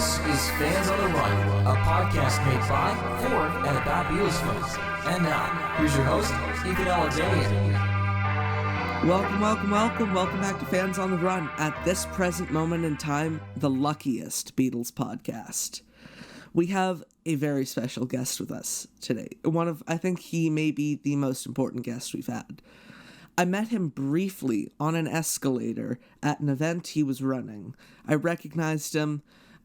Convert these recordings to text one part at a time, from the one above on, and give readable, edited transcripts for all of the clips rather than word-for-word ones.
This is Fans on the Run, a podcast made by, for, and about Beatles fans. And now, here's your host, Ethan Alexanian. Welcome back to Fans on the Run. At this present moment in time, the luckiest Beatles podcast. We have a very special guest with us today. I think he may be the most important guest we've had. I met him briefly on an escalator at an event he was running. I recognized him.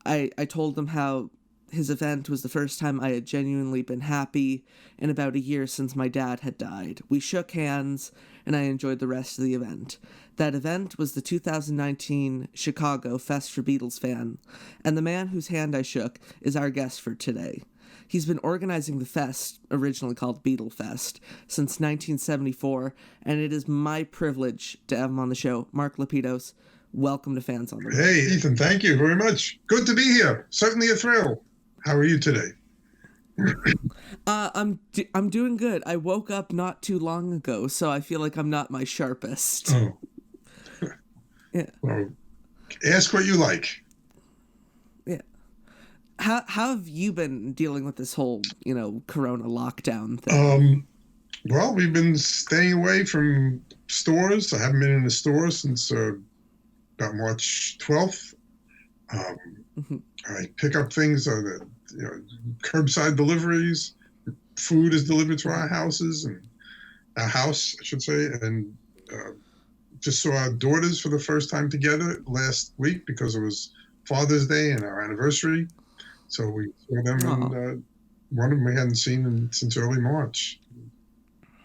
I told him how his event was the first time I had genuinely been happy in about a year since my dad had died. We shook hands, and I enjoyed the rest of the event. That event was the 2019 Chicago Fest For Beatles Fans, and the man whose hand I shook is our guest for today. He's been organizing the fest, originally called Beatlefest, since 1974, and it is my privilege to have him on the show. Mark Lapidos, welcome to Fans on the Run. Hey, Ethan, thank you very much. Good to be here. Certainly a thrill. How are you today? I'm doing good. I woke up not too long ago, so I feel like I'm not my sharpest. Oh. Yeah. Well, ask what you like. Yeah. How have you been dealing with this whole, Corona lockdown thing? Well, we've been staying away from stores. I haven't been in a store since about March 12th. I pick up things curbside deliveries. Food is delivered to our houses and our house, I should say, and just saw our daughters for the first time together last week because it was Father's Day and our anniversary. So we saw them, and one of them we hadn't seen since early March.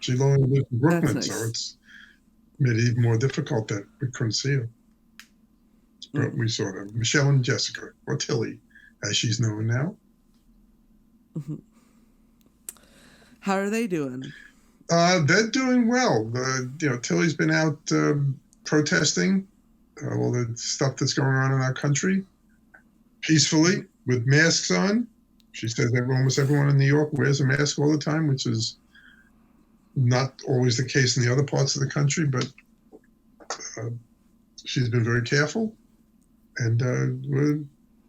She only lives in Brooklyn, nice. So it's made it even more difficult that we couldn't see her. But we saw them, Michelle and Jessica, or Tilly, as she's known now. Mm-hmm. How are they doing? They're doing well. Tilly's been out protesting all the stuff that's going on in our country peacefully with masks on. She says almost everyone in New York wears a mask all the time, which is not always the case in the other parts of the country, but she's been very careful. And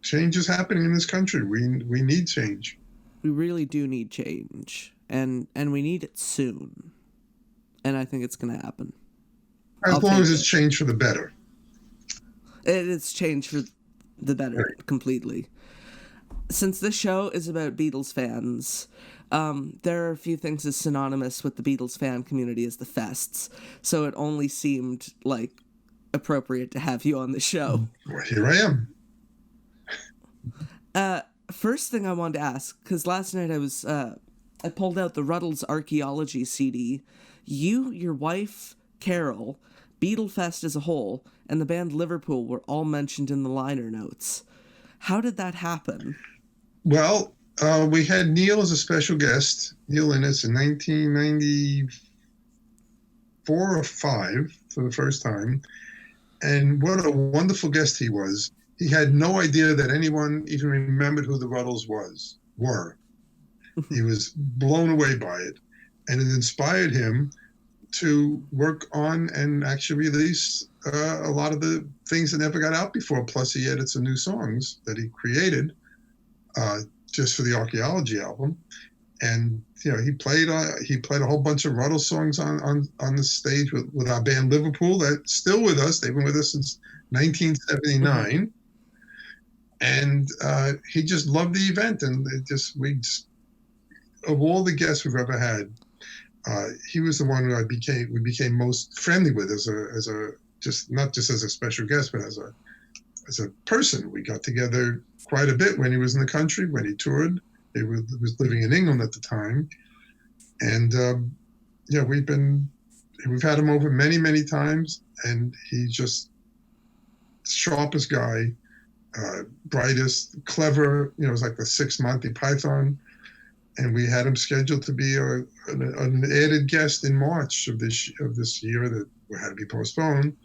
change is happening in this country. We need change. We really do need change. And we need it soon. And I think it's going to happen. As long as it's changed for the better. It's changed for the better, completely. Since this show is about Beatles fans, there are a few things as synonymous with the Beatles fan community as the fests. So it only seemed like appropriate to have you on the show. Well, here I am. First thing I wanted to ask, because last night I pulled out the Ruddles Archaeology CD. You, your wife, Carol, Beatlefest as a whole, and the band Liverpool were all mentioned in the liner notes. How did that happen? Well, we had Neil as a special guest, Neil Innes, in 1994 or 5 for the first time. And what a wonderful guest he was. He had no idea that anyone even remembered who the Ruddles were. He was blown away by it. And it inspired him to work on and actually release a lot of the things that never got out before. Plus, he added some new songs that he created just for the archaeology album. And he played a whole bunch of Ruddles songs on the stage with our band Liverpool. That's still with us. They've been with us since 1979. And he just loved the event. And of all the guests we've ever had, he was the one who we became most friendly with as not just as a special guest, but as a person. We got together quite a bit when he was in the country, when he toured. He was living in England at the time, and we've had him over many, many times, and he's just sharpest guy, brightest, clever. It was like the 6th Monty Python, and we had him scheduled to be an added guest in March of this year that had to be postponed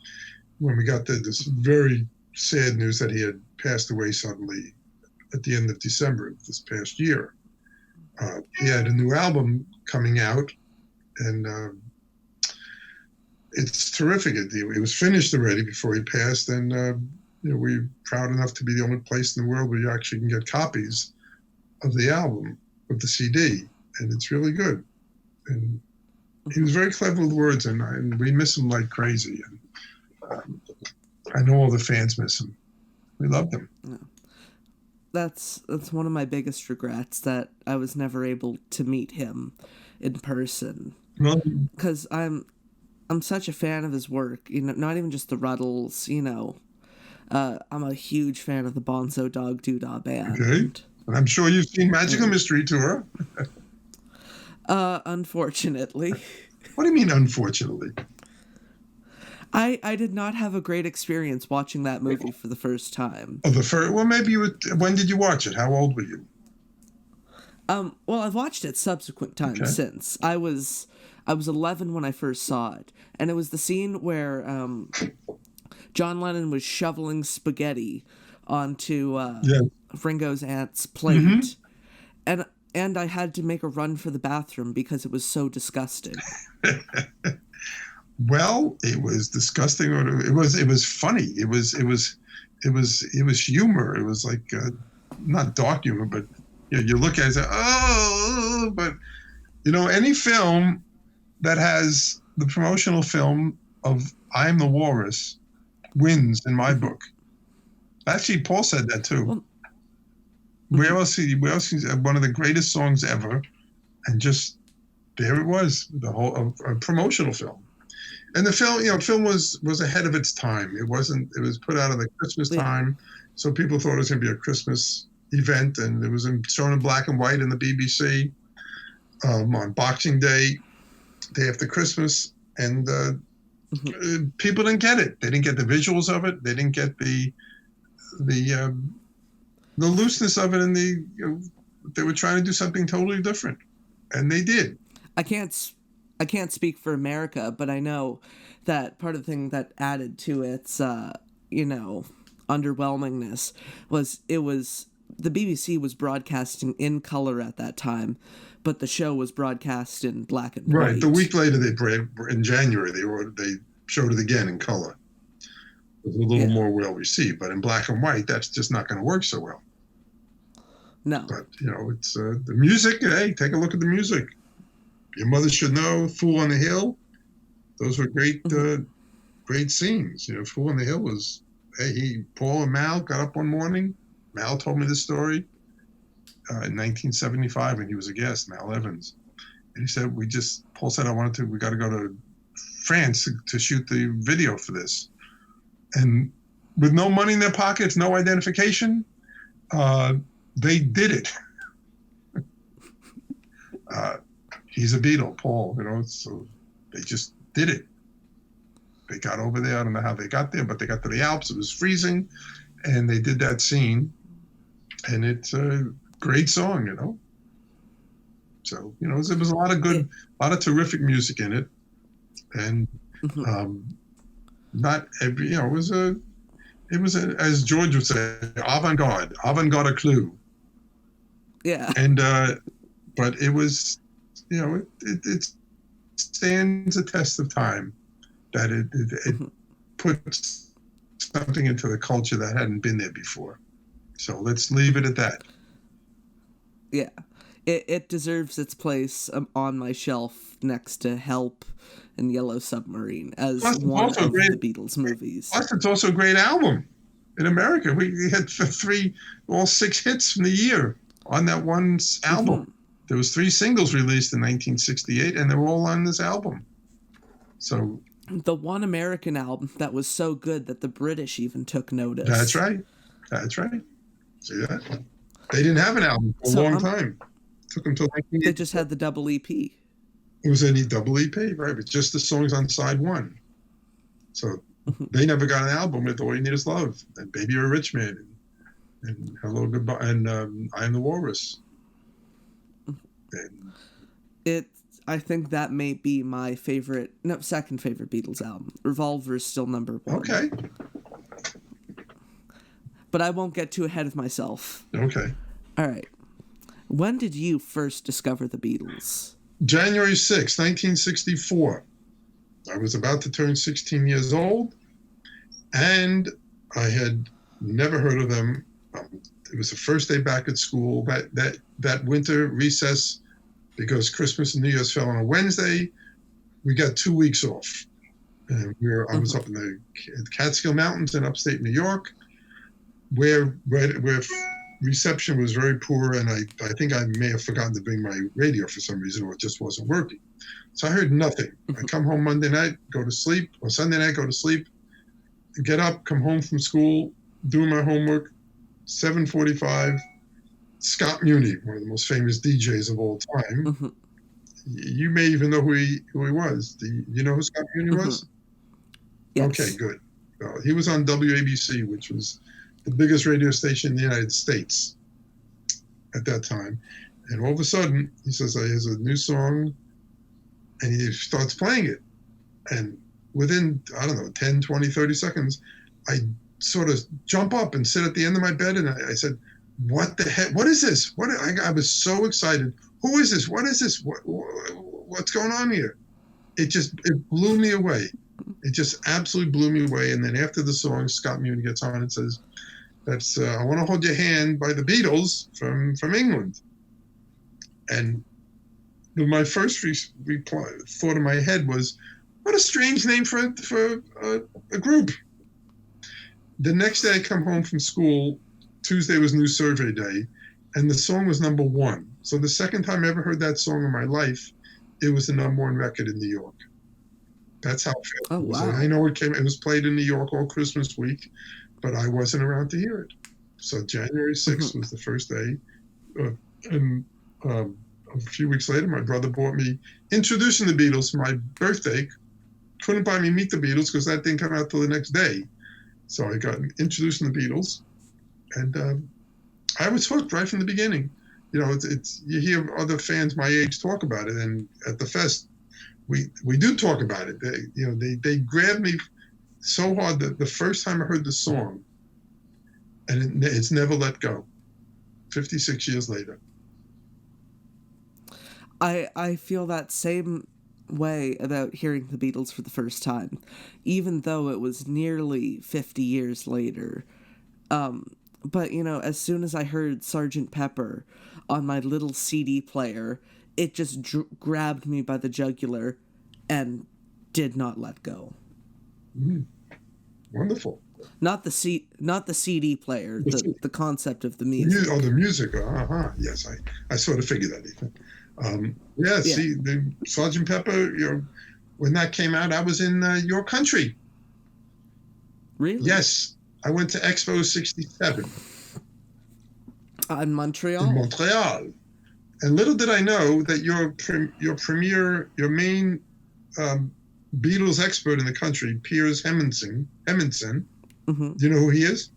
when we got this very sad news that he had passed away suddenly at the end of December of this past year. He had a new album coming out, and it's terrific. It was finished already before he passed, and we're proud enough to be the only place in the world where you actually can get copies of the album, of the CD, and it's really good. And he was very clever with words, and we miss him like crazy. And I know all the fans miss him. We loved him. Yeah. That's one of my biggest regrets, that I was never able to meet him in person. Well, because I'm such a fan of his work. Not even just the Ruddles. I'm a huge fan of the Bonzo Dog Doodah Band. Okay. And I'm sure you've seen Magical Mystery Tour. Unfortunately. What do you mean, unfortunately? I did not have a great experience watching that movie for the first time. Oh, well, maybe when did you watch it? How old were you? Well, I've watched it subsequent times since. I was 11 when I first saw it, and it was the scene where John Lennon was shoveling spaghetti onto Ringo's aunt's plate, and I had to make a run for the bathroom because it was so disgusting. Well, it was disgusting, or it was funny. It was humor. It was like not dark humor, but you look at it and say, oh, but any film that has the promotional film of I Am the Walrus wins in my book. Actually, Paul said that too. Well, where else one of the greatest songs ever, and just there it was, the whole a promotional film. And the film was ahead of its time. It was put out at the Christmas time, so people thought it was going to be a Christmas event, and it was shown in black and white in the BBC on Boxing Day after Christmas, and people didn't get it. They didn't get the visuals of it. They didn't get the looseness of it, and they were trying to do something totally different, and they did. I can't speak for America, but I know that part of the thing that added to its underwhelmingness was the BBC was broadcasting in color at that time, but the show was broadcast in black and white. Right. The week later, in January they showed it again in color. It was a little more well received, but in black and white, that's just not going to work so well. No. But it's the music. Hey, take a look at the music. Your Mother Should Know, Fool on the Hill. Those were great, great scenes. Fool on the Hill was. Hey, Paul and Mal got up one morning. Mal told me this story in 1975 when he was a guest, Mal Evans, and he said Paul said we got to go to France to shoot the video for this, and with no money in their pockets, no identification, they did it. He's a Beatle, Paul, so they just did it. They got over there. I don't know how they got there, but they got to the Alps. It was freezing, and they did that scene, and it's a great song, So, there was a lot of terrific music in it, and not every, it was as George would say, avant-garde a clue. Yeah. And, but it was, it stands a test of time, that it puts something into the culture that hadn't been there before. So let's leave it at that. Yeah. It deserves its place on my shelf next to Help and Yellow Submarine as one of the Beatles movies. Plus, it's also a great album. In America, we had all 6 hits from the year on that one album. There was 3 singles released in 1968, and they were all on this album. So the one American album that was so good that the British even took notice. That's right. See that? They didn't have an album for a long time. It took them till 1980. They just had the double EP. It was a double EP, right? But just the songs on side 1. So they never got an album with All You Need Is Love and Baby You're a Rich Man and Hello Goodbye and I Am the Walrus. And I think that may be my second favorite Beatles album. Revolver is still number 1. Okay. But I won't get too ahead of myself. Okay. All right. When did you first discover the Beatles? January 6, 1964. I was about to turn 16 years old, and I had never heard of them. It was the first day back at school. That winter recess, because Christmas and New Year's fell on a Wednesday, we got 2 weeks off. And I was up in the Catskill Mountains in upstate New York, where reception was very poor, and I think I may have forgotten to bring my radio for some reason, or it just wasn't working. So I heard nothing. I come home Monday night, go to sleep, or Sunday night, go to sleep, get up, come home from school, do my homework, 7:45, Scott Muni, one of the most famous DJs of all time. Mm-hmm. You may even know who he was. Do you know who Scott Muni was? Yes. Okay, good. He was on WABC, which was the biggest radio station in the United States at that time. And all of a sudden, he says, here's a new song, and he starts playing it. And within, 10, 20, 30 seconds, I sort of jump up and sit at the end of my bed, and I said, what the heck? What is this? I was so excited. Who is this? What is this? What's going on here? It blew me away. It just absolutely blew me away. And then after the song, Scott Muni gets on and says, "That's I Want to Hold Your Hand" by the Beatles from England. And my first thought in my head was, what a strange name for a group. The next day I come home from school, Tuesday was New Survey Day, and the song was number 1. So the second time I ever heard that song in my life, it was the number 1 record in New York. That's how fast it was. Wow. I know it was played in New York all Christmas week, but I wasn't around to hear it. So January 6th was the first day. And a few weeks later, my brother bought me Introducing the Beatles for my birthday. Couldn't buy me Meet the Beatles because that didn't come out till the next day. So I got Introducing the Beatles, and I was hooked right from the beginning. You know, it's you hear other fans my age talk about it, and at the fest, we do talk about it. They grabbed me so hard that the first time I heard the song, and it's never let go. 56 years later. I feel that same way about hearing the Beatles for the first time, even though it was nearly 50 years later. But, as soon as I heard Sgt. Pepper on my little CD player, it just grabbed me by the jugular and did not let go. Wonderful. Not the CD player, the concept of the music. Oh, the music. Yes, I sort of figured that, Ethan. See, the Sgt. Pepper, when that came out, I was in your country. Really? Yes. I went to Expo 67. In Montreal? In Montreal. And little did I know that your main Beatles expert in the country, Piers Hemmingson. Mm-hmm. Do you know who he is?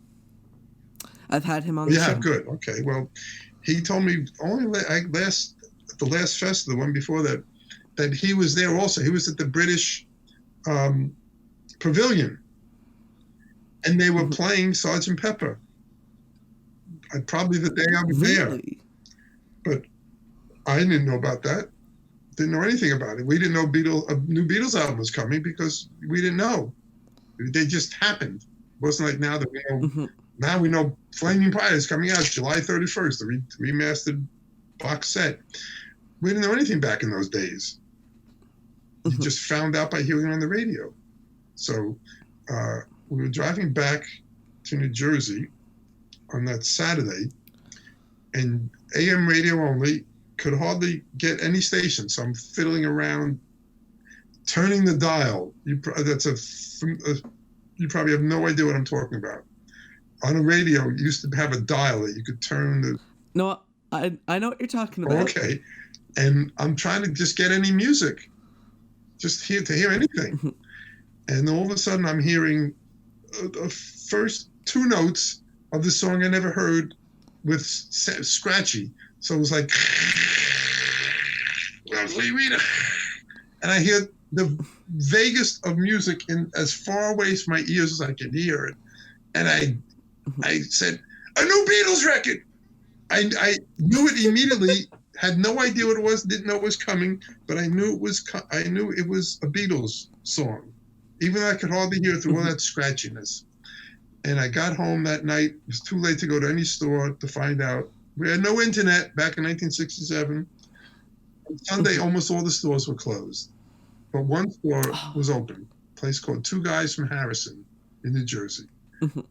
I've had him on the show. Yeah, good. Okay. Well, he told me the last fest, the one before that he was there also. He was at the British Pavilion, and they were playing Sgt. Pepper. Probably the day I was there. But I didn't know about that. Didn't know anything about it. We didn't know a new Beatles album was coming because we didn't know. They just happened. It wasn't like now that we know. Mm-hmm. Now we know Flaming Pie is coming out July 31st, the remastered box set. We didn't know anything back in those days. You just found out by hearing it on the radio. So we were driving back to New Jersey on that Saturday, and AM radio only, could hardly get any station. So I'm fiddling around, turning the dial. You probably have no idea what I'm talking about. On a radio, you used to have a dial that you could turn the... No, I know what you're talking about. Okay. And I'm trying to just get any music, just to hear anything. And all of a sudden I'm hearing the first 2 notes of the song I never heard with scratchy. So it was like, and I hear the vaguest of music in as far away from my ears as I could hear it. And I said, a new Beatles record. I knew it immediately, had no idea what it was, didn't know it was coming, but I knew it was a Beatles song, even though I could hardly hear it through all that scratchiness. And I got home that night. It was too late to go to any store to find out. We had no internet back in 1967. On Sunday, almost all the stores were closed. But one store was open, a place called Two Guys from Harrison in New Jersey.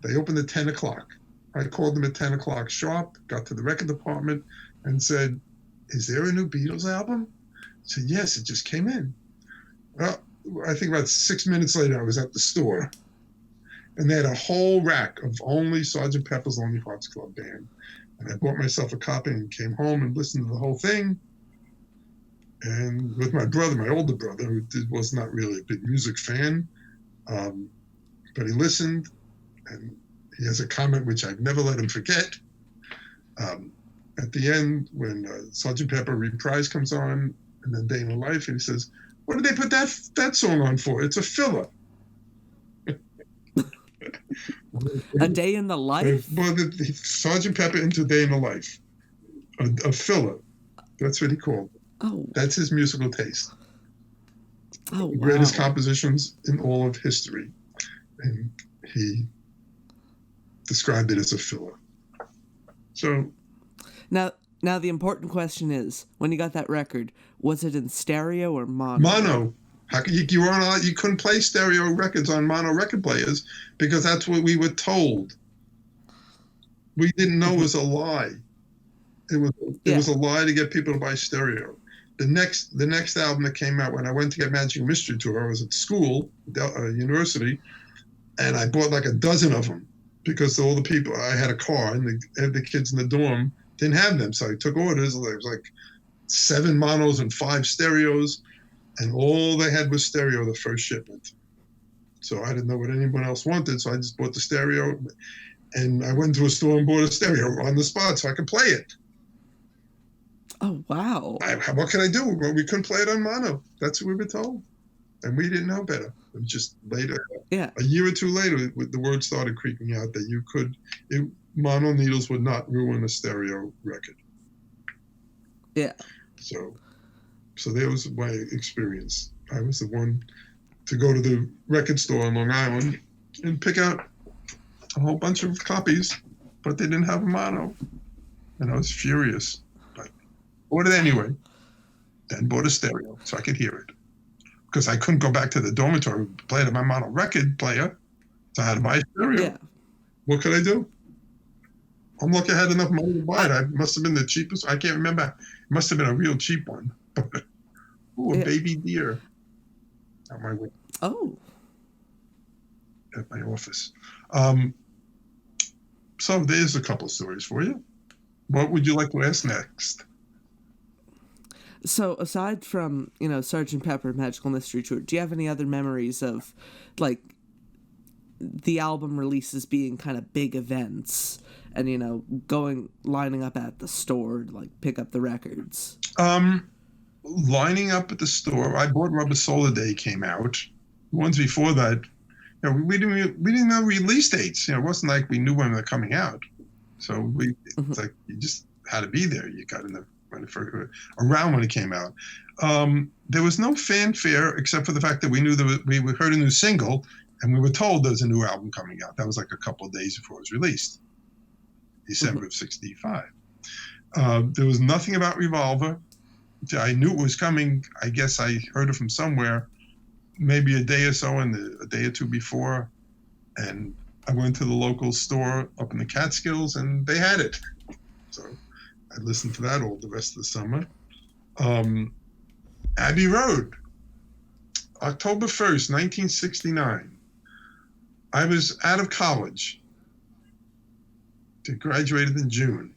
They opened at 10 o'clock. I called them at 10 o'clock sharp, got to the record department, and said, "Is there a new Beatles album?" I said, "Yes, it just came in." Well, I think about 6 minutes later, I was at the store, and they had a whole rack of only Sgt. Pepper's Lonely Hearts Club Band. And I bought myself a copy and came home and listened to the whole thing. And with my brother, my older brother, who was not really a big music fan, but he listened, and he has a comment which I've never let him forget. At the end, when Sgt. Pepper Reprise comes on, and then Day in the Life, and he says, "What did they put that song on for? It's a filler." A Day in the Life? Well, Sgt. Pepper into Day in the Life. A filler. That's what he called it. Oh. That's his musical taste. Oh, wow. The greatest compositions in all of history. And he described it as a filler. So Now the important question is, when you got that record, was it in stereo or mono? Mono. How could you weren't allowed, you couldn't play stereo records on mono record players because that's what we were told. We didn't know it was a lie. It was a lie to get people to buy stereo. The next album that came out when I went to get Magic Mystery Tour, I was at school, university, and I bought like a dozen of them because all the people, I had a car and the kids in the dorm didn't have them. So I took orders. There was like 7 monos and 5 stereos, and all they had was stereo the first shipment. So I didn't know what anyone else wanted, so I just bought the stereo, and I went to a store and bought a stereo on the spot so I could play it. Oh, wow. What can I do? Well, we couldn't play it on mono. That's what we were told. And we didn't know better. It was just later, a year or two later, the word started creeping out that mono needles would not ruin a stereo record. Yeah. So that was my experience. I was the one to go to the record store on Long Island and pick out a whole bunch of copies, but they didn't have a mono. And I was furious. But bought it anyway. Then bought a stereo so I could hear it. Because I couldn't go back to the dormitory and play it on my mono record player. So I had to buy a stereo. Yeah. What could I do? I'm lucky I had enough money to buy it. I must have been the cheapest. I can't remember. It must have been a real cheap one. Ooh, a baby deer. At my window. Oh. At my office. So there's a couple of stories for you. What would you like to ask next? So aside from, Sgt. Pepper Magical Mystery Tour, do you have any other memories of, like, the album releases being kind of big events and, lining up at the store to, like, pick up the records? Lining up at the store, I bought Rubber Soul the day it came out. The ones before that, we didn't know release dates. It wasn't like we knew when they're coming out. So it's like you just had to be there. You got in around when it came out. There was no fanfare except for the fact that we knew that we heard a new single, and we were told there's a new album coming out. That was like a couple of days before it was released, December of '65. There was nothing about Revolver. I knew it was coming. I guess I heard it from somewhere, maybe a day or so, and a day or two before, and I went to the local store up in the Catskills, and they had it. So I listened to that all the rest of the summer. Abbey Road, October 1st, 1969. I was out of college. I graduated in June.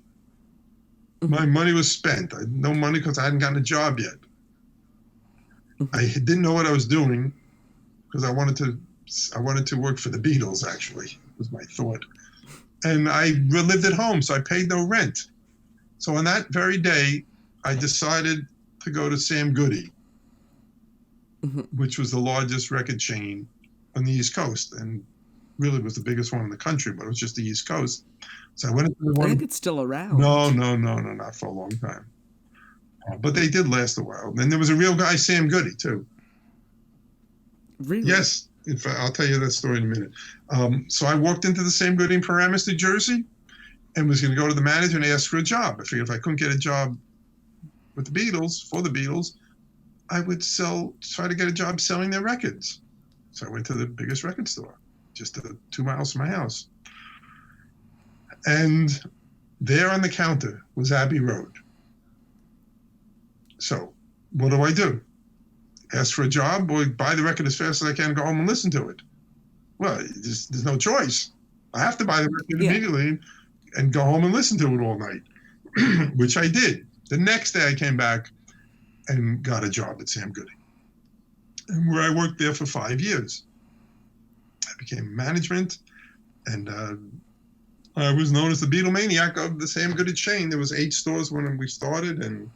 My money was spent. I had no money because I hadn't gotten a job yet. I didn't know what I was doing because I wanted to work for the Beatles, actually, was my thought. And I lived at home, so I paid no rent. So on that very day, I decided to go to Sam Goody, which was the largest record chain on the East Coast, and really was the biggest one in the country, but it was just the East Coast. So I went into the one. I think it's still around. No, not for a long time. But they did last a while. Then there was a real guy, Sam Goody, too. Really? Yes. In fact, I'll tell you that story in a minute. So I walked into the Sam Goody in Paramus, New Jersey, and was going to go to the manager and ask for a job. I figured if I couldn't get a job with the Beatles, for the Beatles, I would try to get a job selling their records. So I went to the biggest record store, just 2 miles from my house. And there on the counter was Abbey Road. So what do? Ask for a job or buy the record as fast as I can and go home and listen to it? Well, there's no choice. I have to buy the record immediately and go home and listen to it all night, which I did. The next day I came back and got a job at Sam Goody, and where I worked there for 5 years. I became management, and I was known as the Beatlemaniac of the Sam Goody chain. There was 8 stores when we started, and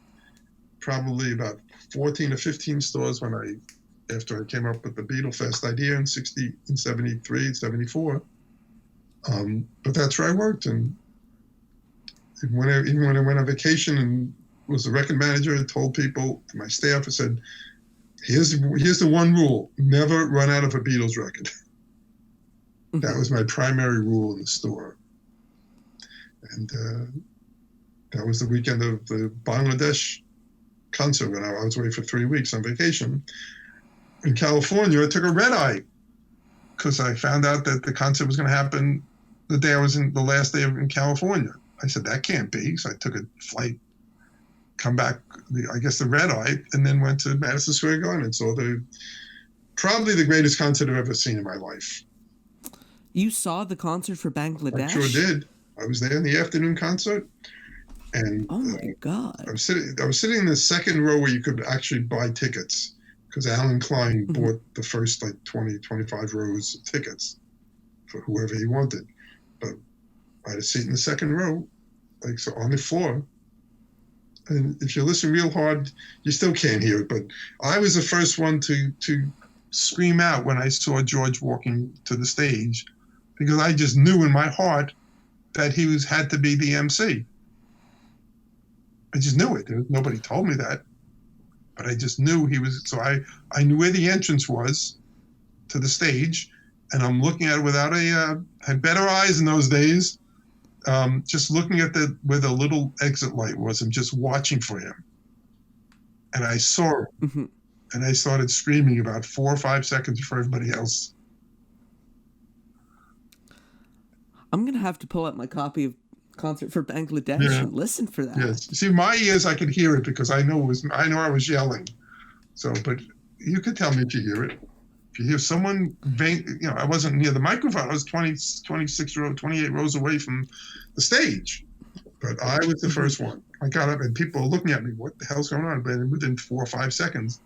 probably about 14 or 15 stores after I came up with the Beatlefest idea in 73, 74. But that's where I worked, and even when I went on vacation and was the record manager, I told people, my staff, I said, here's the one rule: never run out of a Beatles record. That was my primary rule in the store. And that was the weekend of the Bangladesh concert when I was away for 3 weeks on vacation. In California, I took a red eye because I found out that the concert was going to happen the day I was the last day in California. I said, that can't be. So I took a flight, come back, I guess the red eye, and then went to Madison Square Garden and saw probably the greatest concert I've ever seen in my life. You saw the concert for Bangladesh? I sure did. I was there in the afternoon concert. And oh my God. I was sitting in the second row where you could actually buy tickets, because Alan Klein bought the first 20, 25 rows of tickets for whoever he wanted. But I had a seat in the second row, so on the floor. And if you listen real hard, you still can't hear it. But I was the first one to scream out when I saw George walking to the stage, because I just knew in my heart that he had to be the MC. I just knew it. Nobody told me that, but I just knew he was. So I knew where the entrance was to the stage, and I'm looking at it without had better eyes in those days. Just looking at where the little exit light was, and just watching for him. And I saw him, and I started screaming about 4 or 5 seconds before everybody else. I'm gonna have to pull out my copy of Concert for Bangladesh and listen for that. Yes. See, my ears, I could hear it because I know I was yelling. So, but you could tell me if you hear it. If you hear someone, I wasn't near the microphone. I was 28 rows away from the stage. But I was the first one. I got up and people were looking at me. What the hell's going on? But within 4 or 5 seconds,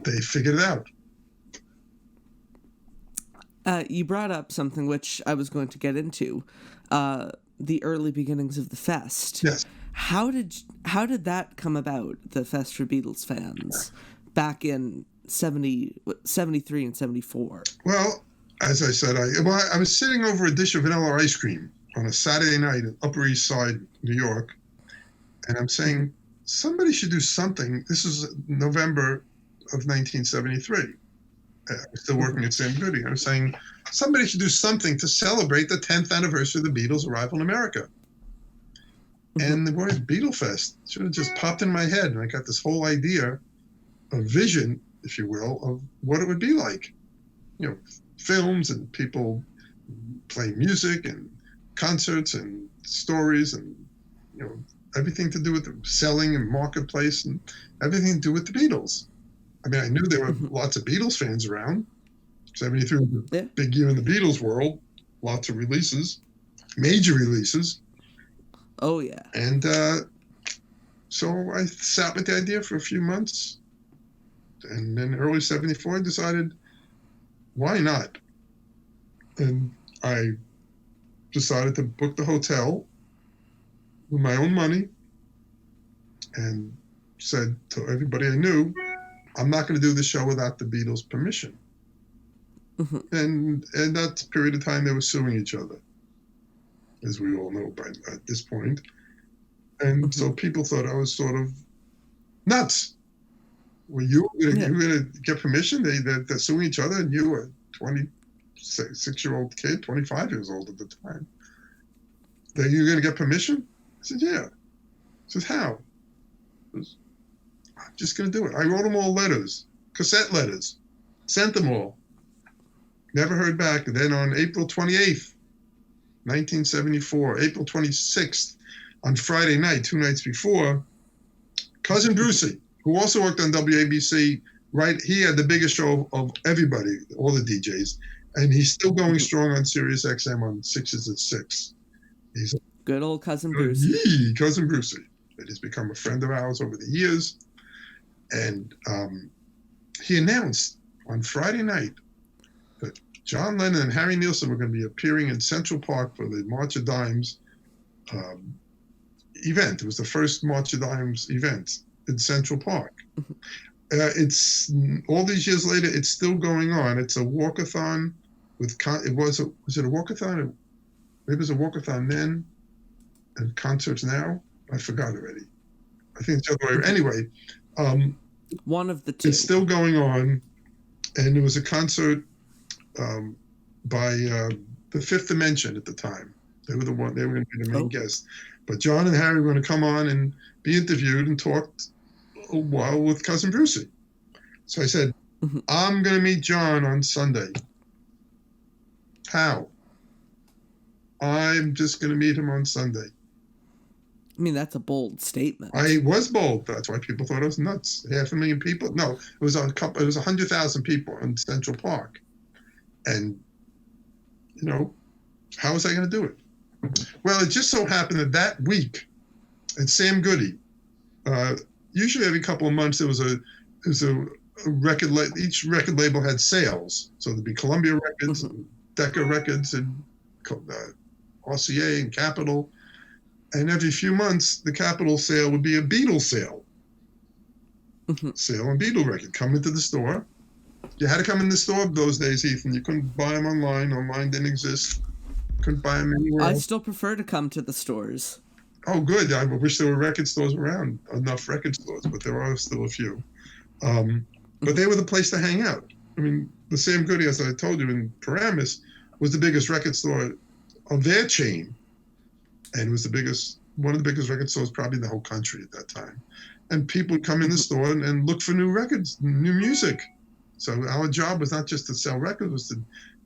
they figured it out. You brought up something which I was going to get into. The early beginnings of the fest. Yes. How did that come about, the Fest for Beatles Fans, back in 73 and 74? Well, as I said, I was sitting over a dish of vanilla ice cream on a Saturday night in Upper East Side, New York, and I'm saying, somebody should do something. This is November of 1973. I was still working at Sam Goody. I was saying, somebody should do something to celebrate the 10th anniversary of the Beatles' arrival in America. And the word Beatlefest should have just popped in my head, and I got this whole idea, a vision, if you will, of what it would be like. Films and people playing music and concerts and stories and, everything to do with the selling and marketplace and everything to do with the Beatles. I mean, I knew there were lots of Beatles fans around. 73 was a big year in the Beatles world. Lots of releases, major releases. Oh, yeah. And so I sat with the idea for a few months. And then early 74, I decided, why not? And I decided to book the hotel with my own money and said to everybody I knew, I'm not going to do the show without the Beatles' permission. And that period of time, they were suing each other, as we all know at this point. And so people thought I was sort of nuts. Were you going to get permission? They're suing each other, and you, a 26-year-old kid, 25 years old at the time. That you're going to get permission? I said, yeah. He says, how? I says, I'm just going to do it. I wrote them all letters, cassette letters, sent them all. Never heard back. And then on April 28th, 1974, April 26th, on Friday night, 2 nights before, Cousin Brucey, who also worked on WABC, right? He had the biggest show of everybody, all the DJs, and he's still going strong on Sirius XM on 6s at 6. He's a good old Cousin Brucey. Cousin Brucey. That has become a friend of ours over the years. And he announced on Friday night that John Lennon and Harry Nilsson were going to be appearing in Central Park for the March of Dimes event. It was the first March of Dimes event in Central Park. It's all these years later, it's still going on. It's a walkathon with was it a walkathon? Maybe it was a walkathon then and concerts now. I forgot already. I think it's the other way. Anyway, one of the two. It's still going on, and there was a concert by the Fifth Dimension at the time. They were going to be the main guest. But John and Harry were going to come on and be interviewed and talk a while with Cousin Brucey. So I said, I'm going to meet John on Sunday. How? I'm just going to meet him on Sunday. I mean, that's a bold statement. I was bold. That's why people thought I was nuts. 500,000 people. No, it was 100,000 people in Central Park. And, how was I going to do it? Well, it just so happened that week at Sam Goody, usually every couple of months there was a record. Each record label had sales, so there'd be Columbia Records, and Decca Records, and RCA and Capitol. And every few months, the Capitol sale would be a Beatles sale. Sale on Beatle record. Come into the store. You had to come in the store those days, Ethan. You couldn't buy them online. Online didn't exist. Couldn't buy them anywhere else. I still prefer to come to the stores. Oh, good. I wish there were record stores around. Enough record stores, but there are still a few. But they were the place to hang out. I mean, the Sam Goody, as I told you, in Paramus, was the biggest record store of their chain. And it was one of the biggest record stores probably in the whole country at that time. And people would come in the store and look for new records, new music. So our job was not just to sell records, was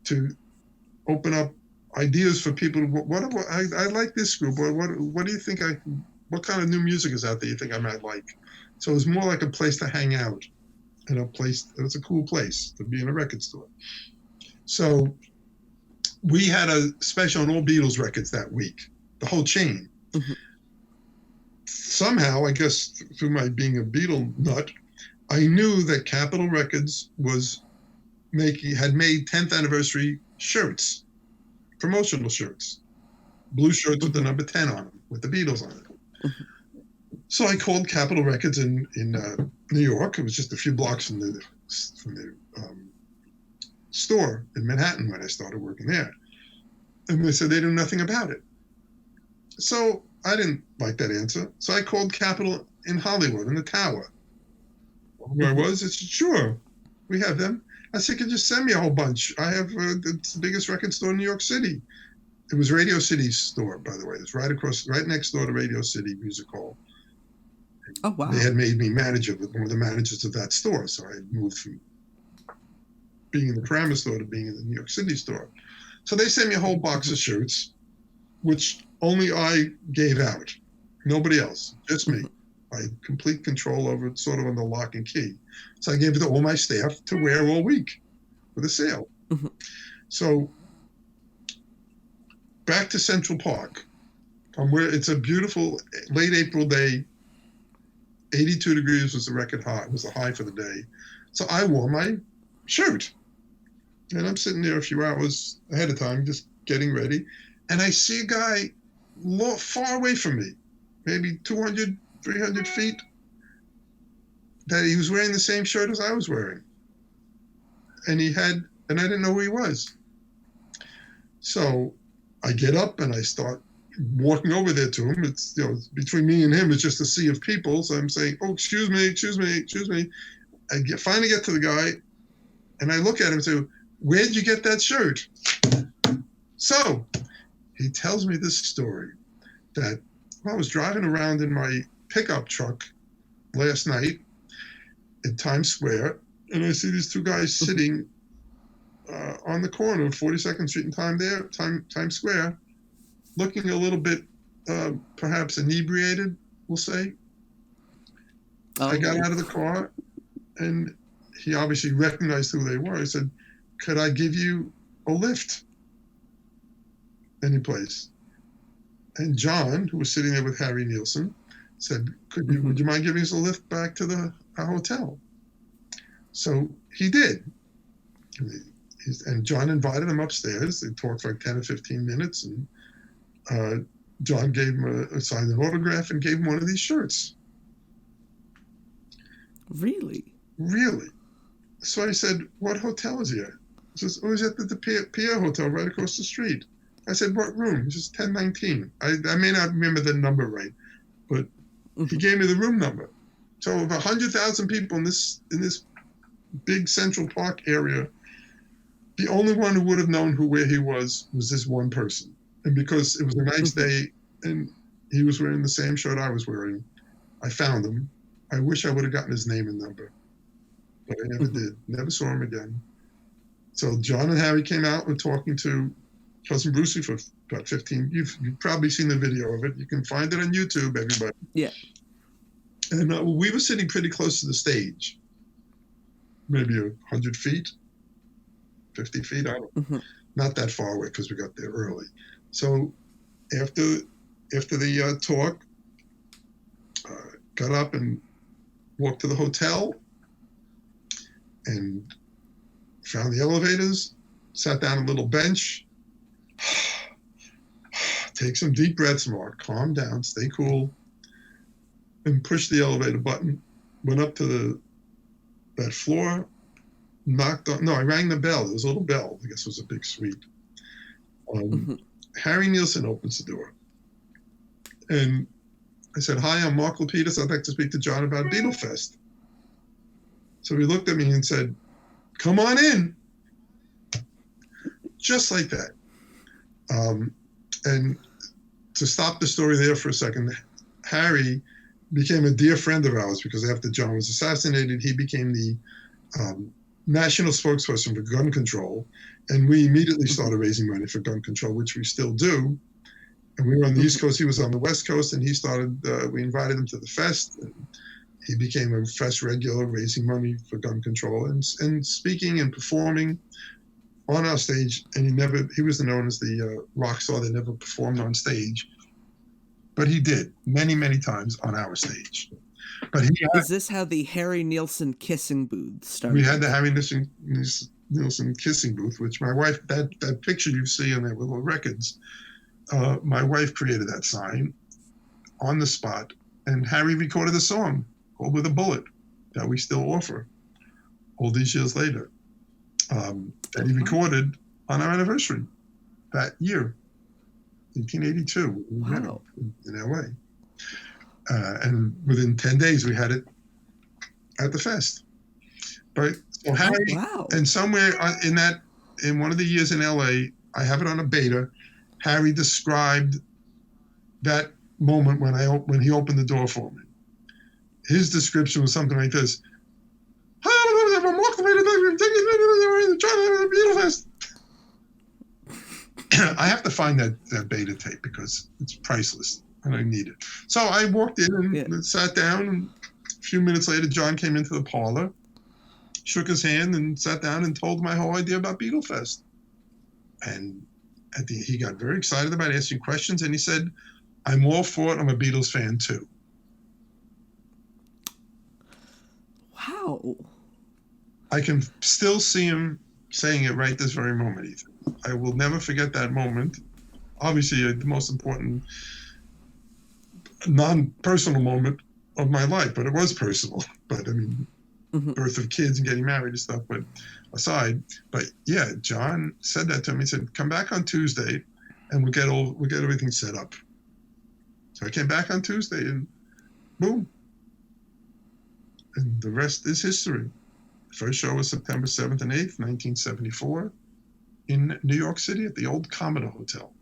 to open up ideas for people. I like this group. What do you think? What kind of new music is out there you think I might like? So it was more like a place to hang out, and it was a cool place to be in a record store. So we had a special on all Beatles records that week, the whole chain. Somehow, I guess through my being a Beatle nut, I knew that Capitol Records had made 10th anniversary shirts, promotional shirts, blue shirts with the number 10 on them, with the Beatles on it. So I called Capitol Records in New York. It was just a few blocks from the store in Manhattan when I started working there. And they said they knew nothing about it. So I didn't like that answer. So I called Capitol in Hollywood, in the Tower. Where I was, it said, sure, we have them. I said, could you send me a whole bunch? I have it's the biggest record store in New York City. It was Radio City's store, by the way. It's right next door to Radio City Music Hall. Oh, wow. They had made me manager, one of the managers of that store. So I moved from being in the Paramus store to being in the New York City store. So they sent me a whole box of shirts, which only I gave out. Nobody else, just me. I had complete control over it, sort of on the lock and key. So I gave it to all my staff to wear all week for the sale. So back to Central Park. It's a beautiful late April day. 82 degrees was the record high. It was the high for the day. So I wore my shirt. And I'm sitting there a few hours ahead of time, just getting ready. And I see a guy far away from me, maybe 200, 300 feet, that he was wearing the same shirt as I was wearing. And I didn't know who he was. So I get up and I start walking over there to him. It's, between me and him, it's just a sea of people. So I'm saying, oh, excuse me. I finally get to the guy and I look at him and say, where'd you get that shirt? So he tells me this story that I was driving around in my pickup truck last night in Times Square, and I see these two guys sitting on the corner of 42nd Street and Times Square, looking a little bit perhaps inebriated, we'll say. I got out of the car, and he obviously recognized who they were. I said, could I give you a lift any place? And John, who was sitting there with Harry Nillsson, said, would you mind giving us a lift back to our hotel? So he did. And John invited him upstairs. They talked for like 10 or 15 minutes, and John gave him signed an autograph and gave him one of these shirts. Really? Really? So I said, what hotel is he at? He says, he's at the Pierre Hotel right across the street. I said, what room? He says, 1019. I may not remember the number right, but he gave me the room number. So of 100,000 people in this big Central Park area, the only one who would have known where he was this one person. And because it was a nice day and he was wearing the same shirt I was wearing, I found him. I wish I would have gotten his name and number, but I never did. Never saw him again. So John and Harry came out and talking to Cousin Brucey for about 15. You've probably seen the video of it. You can find it on YouTube, everybody. Yeah. And we were sitting pretty close to the stage, maybe 100 feet, 50 feet. I don't know. Not that far away because we got there early. So after the talk, got up and walked to the hotel and found the elevators, sat down on a little bench. Take some deep breaths, Mark. Calm down, stay cool, and push the elevator button. Went up to that floor, knocked on. No, I rang the bell. There was a little bell. I guess it was a big suite. Harry Nillsson opens the door, and I said, "Hi, I'm Mark Lapidos. I'd like to speak to John about Beatlefest." So he looked at me and said, "Come on in." Just like that. And to stop the story there for a second, Harry became a dear friend of ours because after John was assassinated, he became the national spokesperson for gun control. And we immediately started raising money for gun control, which we still do. And we were on the East Coast, he was on the West Coast, and he started, we invited him to the Fest. And he became a Fest regular, raising money for gun control and speaking and performing on our stage. And he was known as the rock star that never performed on stage. But he did many, many times on our stage. But is this how the Harry Nillsson kissing booth started? We had the Harry Nillsson kissing booth, which my wife, that picture you see on there with little records, my wife created that sign on the spot, and Harry recorded a song called With a Bullet that we still offer all these years later, that he recorded on our anniversary that year, 1882. Wow. In LA. And within 10 days, we had it at the Fest. But so Harry, and somewhere in one of the years in LA, I have it on a beta, Harry described that moment when he opened the door for me. His description was something like this. Beatlefest. I have to find that beta tape because it's priceless and I need it. So I walked in and sat down, and a few minutes later, John came into the parlor, shook his hand and sat down and told my whole idea about Beatlefest. And he got very excited about asking questions, and he said, "I'm all for it. I'm a Beatles fan too." Wow. I can still see him saying it right this very moment, Ethan. I will never forget that moment. Obviously, the most important non-personal moment of my life, but it was personal. But I mean, birth of kids and getting married and stuff, but aside. But yeah, John said that to me. He said, "Come back on Tuesday and we'll get everything set up." So I came back on Tuesday and boom. And the rest is history. First show was September 7th and 8th, 1974, in New York City at the old Commodore Hotel.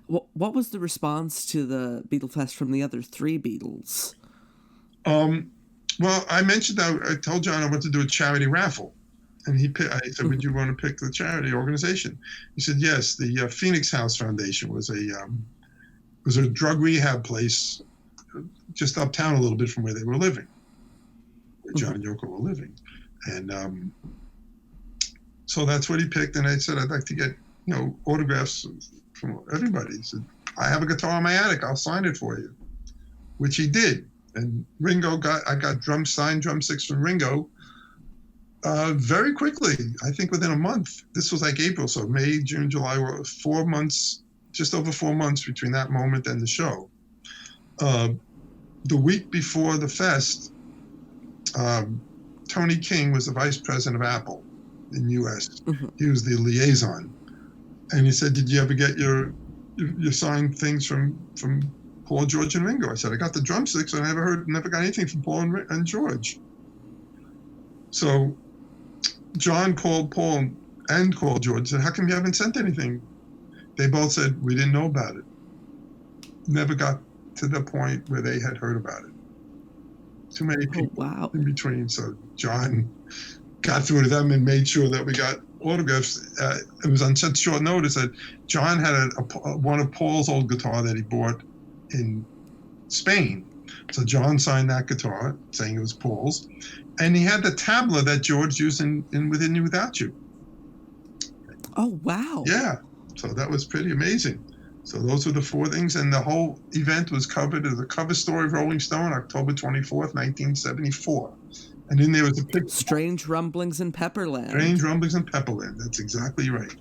What was the response to the Beatlefest from the other three Beatles? Well, I mentioned that I told John I wanted to do a charity raffle. And I said, would you want to pick the charity organization? He said, yes. The Phoenix House Foundation was a drug rehab place just uptown a little bit from where they were living, where John and Yoko were living. And so that's what he picked. And I said, I'd like to get, autographs from everybody. He said, I have a guitar in my attic. I'll sign it for you, which he did. And I got signed drumsticks from Ringo very quickly. I think within a month. This was like April, so May, June, July, 4 months, just over 4 months between that moment and the show. The week before the fest, Tony King was the vice president of Apple in the U.S. Mm-hmm. He was the liaison, and he said, "Did you ever get your signed things from Paul, George, and Ringo?" I said, "I got the drumsticks. I never got anything from Paul and George." So John called Paul and called George and said, "How come you haven't sent anything?" They both said, "We didn't know about it." Never got to the point where they had heard about it. Too many people in between. So John got through to them and made sure that we got autographs. It was on such short notice that John had one of Paul's old guitar that he bought in Spain. So John signed that guitar saying it was Paul's. And he had the tabla that George used in Within You Without You. Oh, wow. Yeah. So that was pretty amazing. So those were the four things. And the whole event was covered as a cover story of Rolling Stone, October 24th, 1974. And then there was a picture. Strange Rumblings in Pepperland. Strange Rumblings in Pepperland. That's exactly right.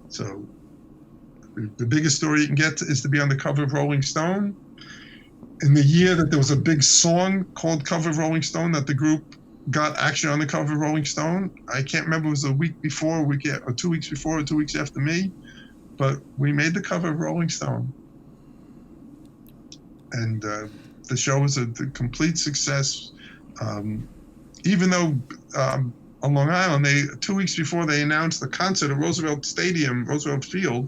So the biggest story you can get is to be on the cover of Rolling Stone. In the year that there was a big song called Cover of Rolling Stone that the group got actually on the cover of Rolling Stone. I can't remember, it was a week before, or 2 weeks before, or 2 weeks after me, but we made the cover of Rolling Stone. And the show was a complete success. Even though on Long Island, 2 weeks before they announced the concert at Roosevelt Field,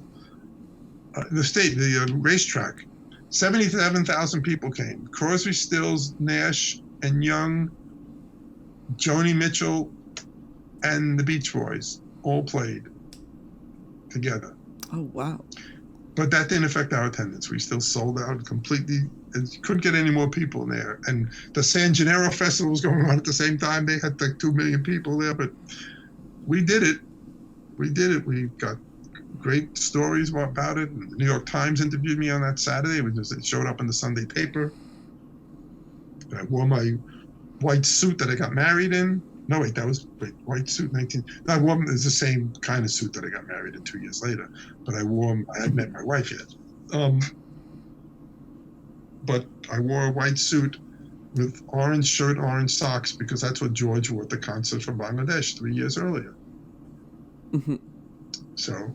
the racetrack, 77,000 people came. Crosby, Stills, Nash, and Young, Joni Mitchell, and the Beach Boys all played together. Oh, wow. But that didn't affect our attendance. We still sold out completely. And couldn't get any more people in there. And the San Gennaro Festival was going on at the same time. They had like 2 million people there, but we did it. We got great stories about it. The New York Times interviewed me on that Saturday. It showed up in the Sunday paper. I wore my white suit that I got married in. No, wait, white suit, 19. No, it's the same kind of suit that I got married in 2 years later. But I hadn't met my wife yet. But I wore a white suit with orange shirt, orange socks, because that's what George wore at the concert from Bangladesh 3 years earlier. Mm-hmm. So,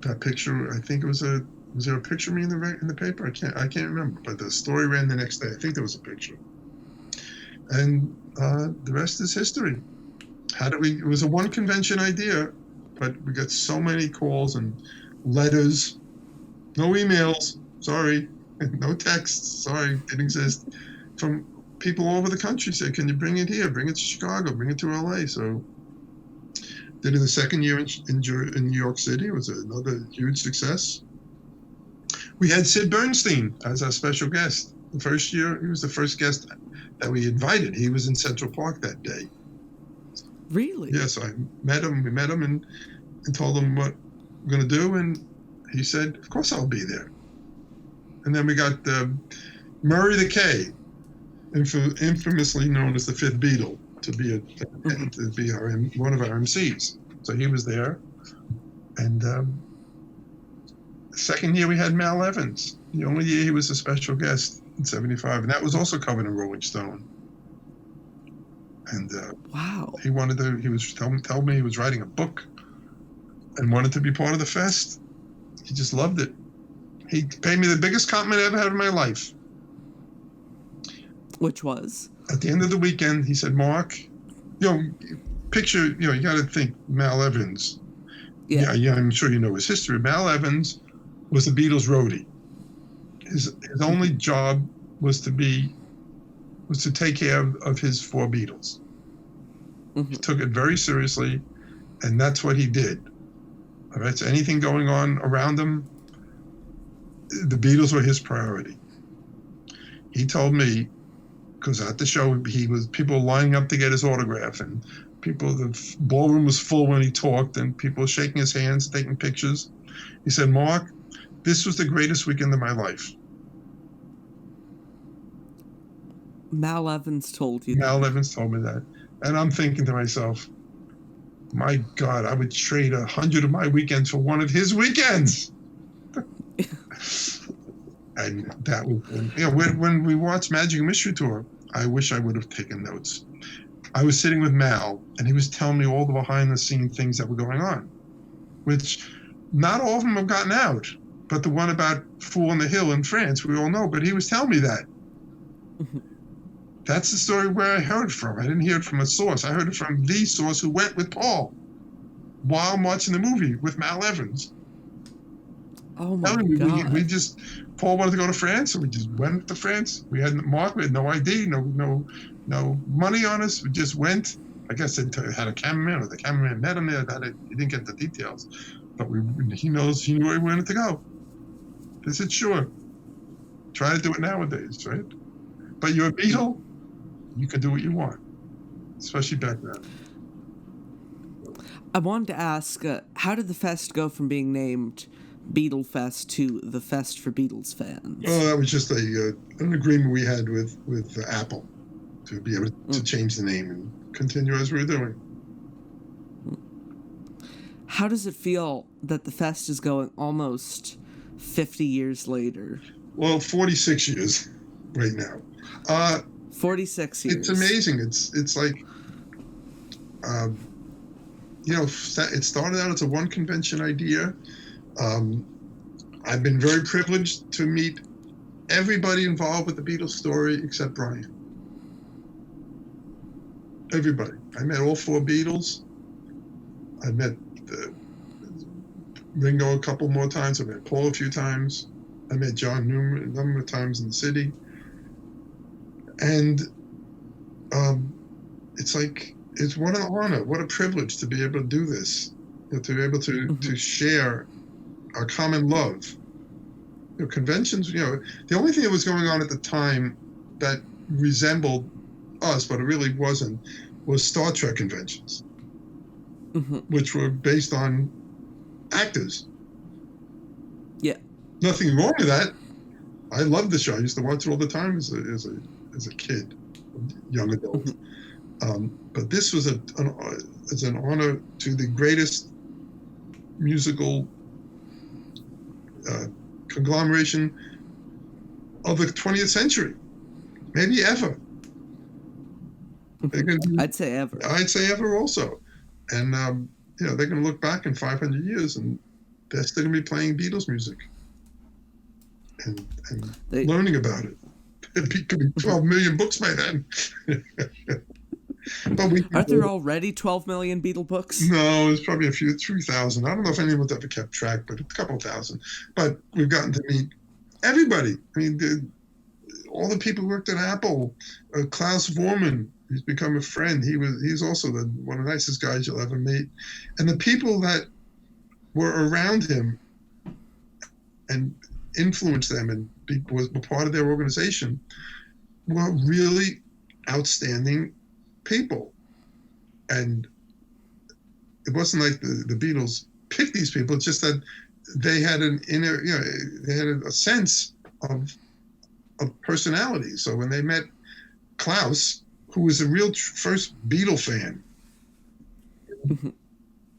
that picture, I think was there a picture of me in the paper? I can't remember, but the story ran the next day. I think there was a picture. And the rest is history. It was a one convention idea, but we got so many calls and letters, no emails, sorry, no texts, sorry, didn't exist, from people all over the country. Say, can you bring it here? Bring it to Chicago, bring it to LA. So did it the second year in New York City. It was another huge success. We had Sid Bernstein as our special guest. The first year, he was the first guest that we invited. He was in Central Park that day. Really? Yes, I met him. We met him and told him what we're going to do. And he said, of course I'll be there. And then we got Murray the K, infamously known as the fifth Beatle, to be one of our MCs. So he was there. And the second year we had Mal Evans. The only year he was a special guest in 75. And that was also covered in Rolling Stone. And wow. He was telling me he was writing a book and wanted to be part of the fest. He just loved it. He paid me the biggest compliment I ever had in my life. Which was? At the end of the weekend, he said, Mark, picture, you got to think Mal Evans. Yeah, I'm sure you know his history. Mal Evans was the Beatles roadie. His only job was to take care of his four Beatles. He took it very seriously, and that's what he did. All right, so anything going on around him, the Beatles were his priority. He told me, because at the show, people lining up to get his autograph, and the ballroom was full when he talked, and people shaking his hands, taking pictures. He said, Mark, this was the greatest weekend of my life. Mal Evans told you Mal Evans told me that. And I'm thinking to myself, my God, I would trade 100 of my weekends for one of his weekends. And that was, when we watched Magic and Mystery Tour, I wish I would have taken notes. I was sitting with Mal, and he was telling me all the behind-the-scene things that were going on, which not all of them have gotten out. But the one about Fool on the Hill in France, we all know. But he was telling me that. That's the story where I heard it from. I didn't hear it from a source. I heard it from the source who went with Paul while watching the movie with Mal Evans. Oh my God! Paul wanted to go to France, so we just went to France. We had no ID, no money on us. We just went. I guess they had a cameraman, or the cameraman met him there. He didn't get the details, but he knew where we wanted to go. They said, sure. Try to do it nowadays, right? But you're a Beatle, you can do what you want, especially back then. I wanted to ask, how did the fest go from being named Beatlefest to the Fest for Beatles Fans? Oh, that was just an agreement we had with Apple to be able to change the name and continue as we were doing. How does it feel that the fest is going almost 50 years later? Well, 46 years right now. 46 years. It's amazing. It's like, it started out as a one convention idea. I've been very privileged to meet everybody involved with the Beatles story except Brian. Everybody. I met all four Beatles. I met Ringo a couple more times. I met Paul a few times. I met John a number of times in the city. And it's what an honor, what a privilege to be able to do this, to be able to share our common love. Conventions, the only thing that was going on at the time that resembled us, but it really wasn't, was Star Trek conventions, which were based on actors. Yeah. Nothing wrong with that. I loved the show. I used to watch it all the time as a kid, young adult. But this was an honor to the greatest musical conglomeration of the 20th century, maybe ever. I'd say ever. I'd say ever also. And, they're going to look back in 500 years and they're still going to be playing Beatles music and learning about it. It could be 12 million books by then. But aren't there already 12 million Beatle books? No, it's probably 3,000. I don't know if anyone's ever kept track, but a couple thousand. But we've gotten to meet everybody. I mean, all the people who worked at Apple. Klaus Vormann, he's become a friend. He's also one of the nicest guys you'll ever meet. And the people that were around him and influenced them and were part of their organization were really outstanding people. And it wasn't like the Beatles picked these people. It's just that they had they had a sense of personality. So when they met Klaus, who was a real first Beatle fan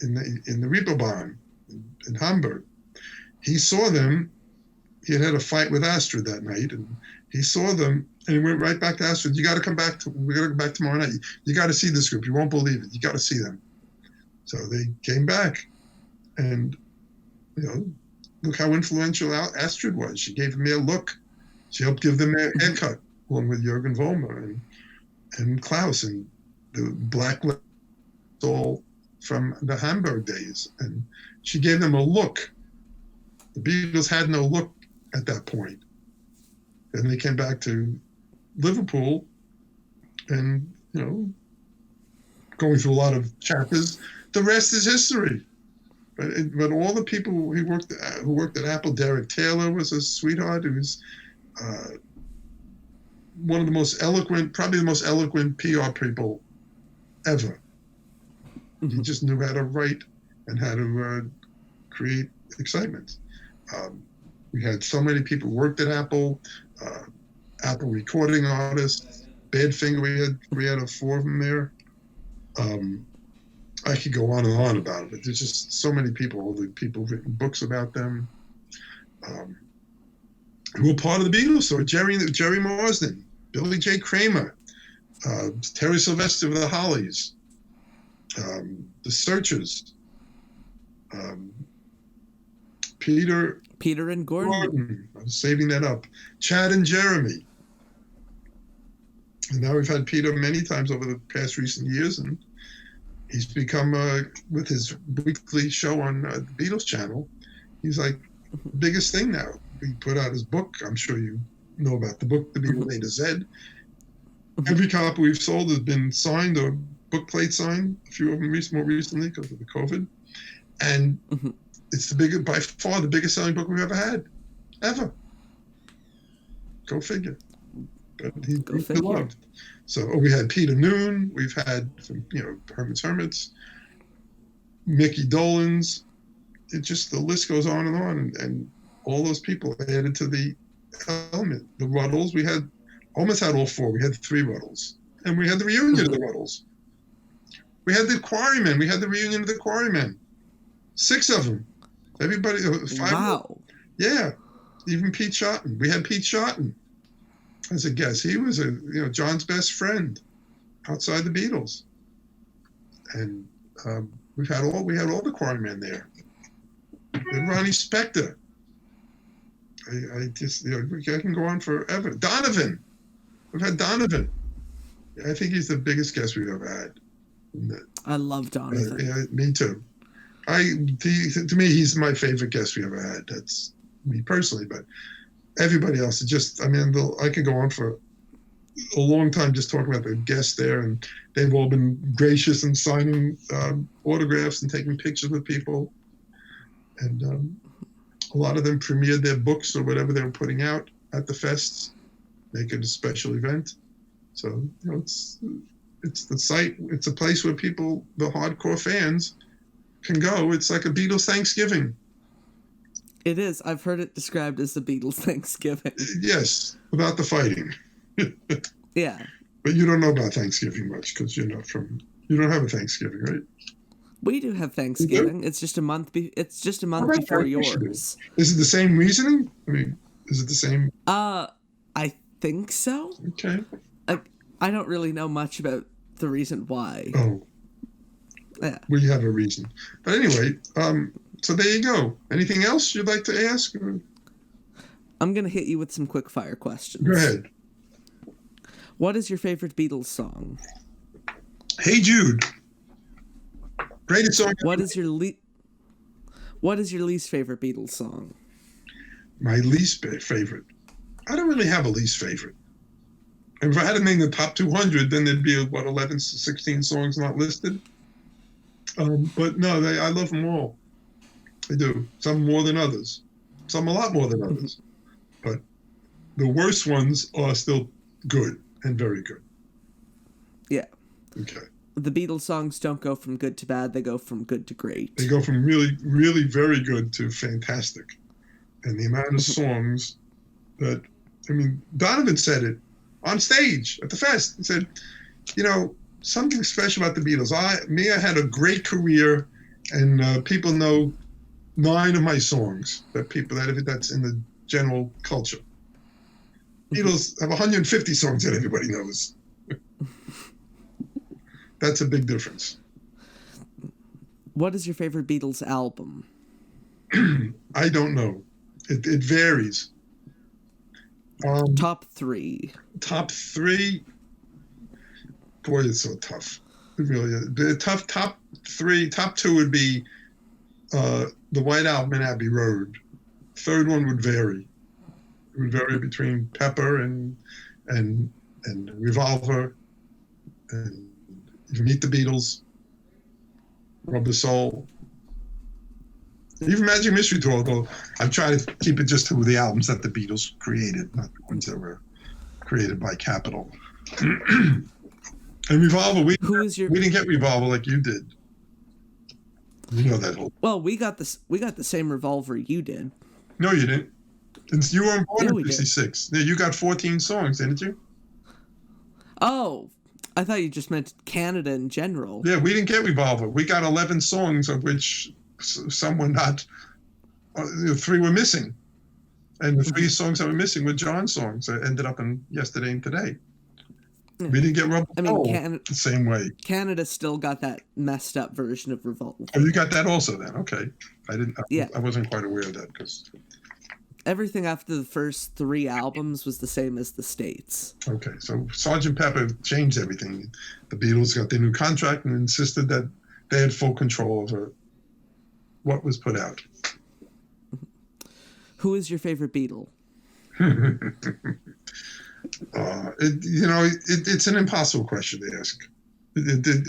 in the Reeperbahn in Hamburg, he saw them. He had a fight with Astrid that night, and he saw them, and he went right back to Astrid. You got to come back. We got to come back tomorrow night. You got to see this group. You won't believe it. You got to see them. So they came back, and look how influential Astrid was. She gave me a look. She helped give them a haircut, along with Jürgen Vollmer, and and Klaus and the Black all from the Hamburg days. And she gave them a look. The Beatles had no look at that point. Then they came back to Liverpool and, going through a lot of chapters. The rest is history. But all the people who worked at Apple, Derek Taylor was a sweetheart. Who was one of the most eloquent, probably the most eloquent PR people ever. He just knew how to write and how to create excitement. We had so many people who worked at Apple, Apple recording artists, Badfinger. We had 4 of them there. I could go on and on about it, but there's just so many people. All the people who've written books about them, who were part of the Beatles. So Jerry Marsden, Billy J. Kramer, Terry Sylvester of the Hollies, the Searchers, Peter and Gordon. I was saving that up. Chad and Jeremy. And now we've had Peter many times over the past recent years, and he's become, with his weekly show on the Beatles channel, he's like the biggest thing now. He put out his book. I'm sure you know about the book, The Beatles A to Z. Every copy we've sold has been signed or book plate signed, a few of them more recently because of the COVID. And it's by far the biggest selling book we've ever had, ever. Go figure. But he's beloved. So we had Peter Noon. We've had some, Herman's Hermits, Mickey Dolenz. It just, the list goes on, and all those people added to the element. The Ruddles, we almost had all 4. We had 3 Ruddles, and we had the reunion of the Ruddles. We had the Quarrymen. We had the reunion of the Quarrymen. 6 of them. Everybody. 5. Wow. Yeah, even Pete Shotton. We had Pete Shotton as a guest. He was John's best friend outside the Beatles, and we had all the Quarrymen there. And Ronnie Spector. I can go on forever. Donovan. We've had Donovan. I think he's the biggest guest we've ever had. I love Donovan. Yeah, me too. To me, he's my favorite guest we ever had. That's me personally, but everybody else is just, I could go on for a long time just talking about the guests there, and they've all been gracious in signing autographs and taking pictures with people. And a lot of them premiered their books or whatever they were putting out at the fests, make it a special event. So, it's the site, it's a place where people, the hardcore fans, can go. It's like a Beatles Thanksgiving. It is. I've heard it described as the Beatles Thanksgiving. Yes, without the fighting. Yeah. But you don't know about Thanksgiving much because you don't have a Thanksgiving, right? We do have Thanksgiving. It's just a month. It's just a month before yours. Is it the same reasoning? Is it the same? I think so. Okay. I don't really know much about the reason why. Oh. Yeah. We have a reason. But anyway, so there you go. Anything else you'd like to ask? I'm gonna hit you with some quick fire questions. Go ahead. What is your favorite Beatles song? Hey Jude. Greatest song. What is your least favorite Beatles song? My least favorite. I don't really have a least favorite. And if I had to name the top 200, then there'd be 11 to 16 songs not listed. But no, I love them all. I do. Some more than others. Some a lot more than others. But the worst ones are still good and very good. Yeah. Okay. The Beatles songs don't go from good to bad. They go from good to great. They go from really, really very good to fantastic. And the amount of songs that, Donovan said it on stage at the fest. He said, something special about the Beatles. I had a great career, and people know 9 of my songs that's in the general culture. Beatles have 150 songs that everybody knows. That's a big difference. What is your favorite Beatles album? I don't know. It varies. Top 3. Top 3. Boy, it's so tough. It really is. The top two would be the White Album and Abbey Road. Third one would vary. It would vary between Pepper and Revolver, and Meet the Beatles, Rubber Soul, even Magic Mystery Tour, although I've tried to keep it just to the albums that the Beatles created, not the ones that were created by Capitol. And Revolver, we didn't get Revolver like you did. You know that whole. Well, we got the same Revolver you did. No, you didn't. And you weren't born in '56. Yeah, you got 14 songs, didn't you? Oh, I thought you just meant Canada in general. Yeah, we didn't get Revolver. We got 11 songs, of which some were not. 3 were missing, and the 3 songs that were missing were John's songs that ended up in Yesterday and Today. We didn't get Rubber Soul the same way. Canada still got that messed up version of Revolver. Oh, you got that also then? Okay, I didn't. I wasn't quite aware of that because everything after the first 3 albums was the same as the States. Okay, so Sgt. Pepper changed everything. The Beatles got their new contract and insisted that they had full control over what was put out. Who is your favorite Beatle? It's an impossible question to ask.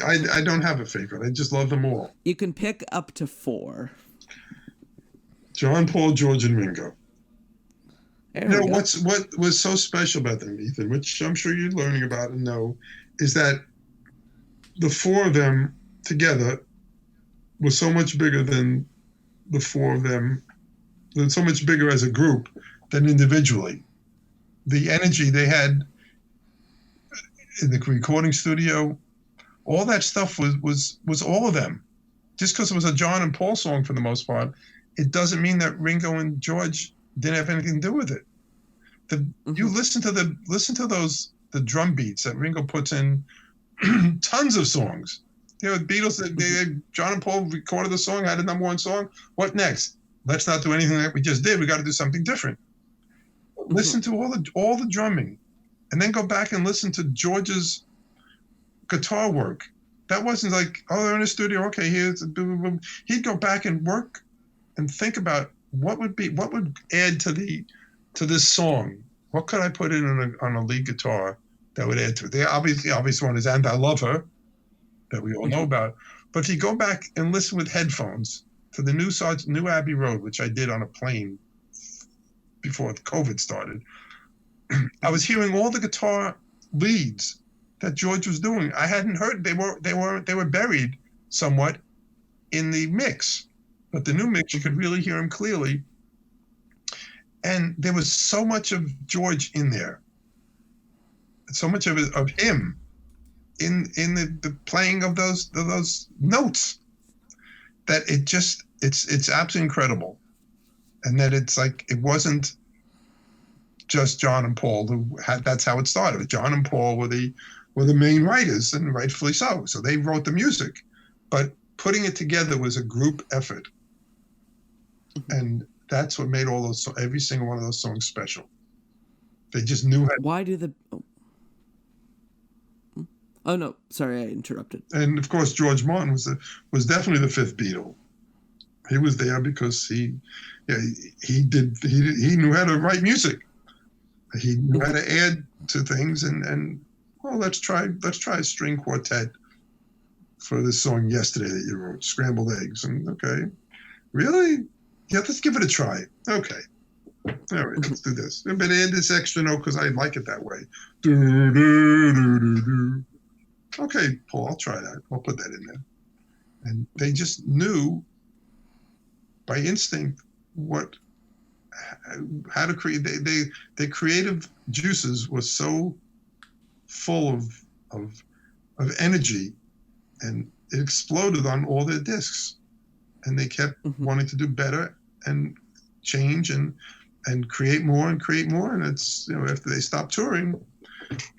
I don't have a favorite. I just love them all. You can pick up to 4. John, Paul, George, and Ringo. What was so special about them, Ethan, which I'm sure you're learning about and know, is that the 4 of them together was so much bigger than the 4 of them, so much bigger as a group than individually. The energy they had in the recording studio, all that stuff was all of them. Just because it was a John and Paul song for the most part, it doesn't mean that Ringo and George didn't have anything to do with it. You listen to the drum beats that Ringo puts in tons of songs. The Beatles, John and Paul recorded the song, had a #1 song. What next? Let's not do anything like we just did. We got to do something different. Listen to all the drumming, and then go back and listen to George's guitar work. That wasn't like, oh, they're in a studio. Okay, here's he'd go back and work and think about what would add to this song. What could I put in on a lead guitar that would add to it? The obvious one is "And I Love Her," that we all know about. But if you go back and listen with headphones to the new Abbey Road, which I did on a plane before COVID started, I was hearing all the guitar leads that George was doing. I hadn't heard. They were buried somewhat in the mix, but the new mix you could really hear him clearly. And there was so much of George in there, so much of him in the playing of those notes, that it's absolutely incredible. And that it's like, it wasn't just John and Paul that's how it started. John and Paul were the main writers, and rightfully so. So they wrote the music, but putting it together was a group effort. And that's what made every single one of those songs special. They just knew how. Why do the? Oh no! Sorry, I interrupted. And of course, George Martin was definitely the 5th Beatle. He was there because he knew how to write music. He knew how to add to things, and let's try a string quartet for this song Yesterday that you wrote, Scrambled Eggs. And okay, really? Yeah, let's give it a try. Okay. All right, let's do this. But add this extra note because I like it that way. Do, do, do, do, do. Okay, Paul, I'll try that. I'll put that in there. And they just knew by instinct how to create. Their creative juices were so full of energy, and it exploded on all their discs. And they kept wanting to do better and change and create more. And it's, after they stopped touring,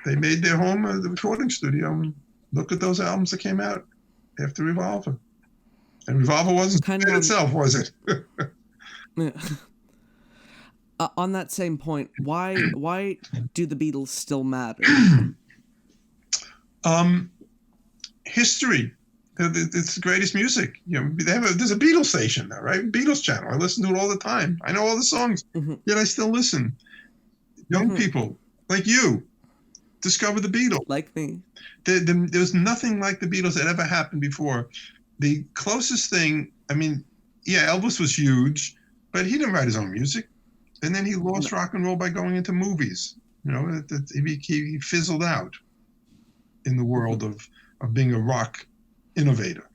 they made their home the recording studio. And look at those albums that came out after Revolver. And Revolver wasn't kind of itself, was it? Yeah. On that same point, why do the Beatles still matter? History. It's the greatest music. There's a Beatles station now, right? Beatles channel. I listen to it all the time. I know all the songs, yet I still listen. Young people like you discover the Beatles. Like me. There's nothing like the Beatles that ever happened before. The closest thing, Elvis was huge, but he didn't write his own music. And then he lost rock and roll by going into movies. He fizzled out in the world of being a rock innovator.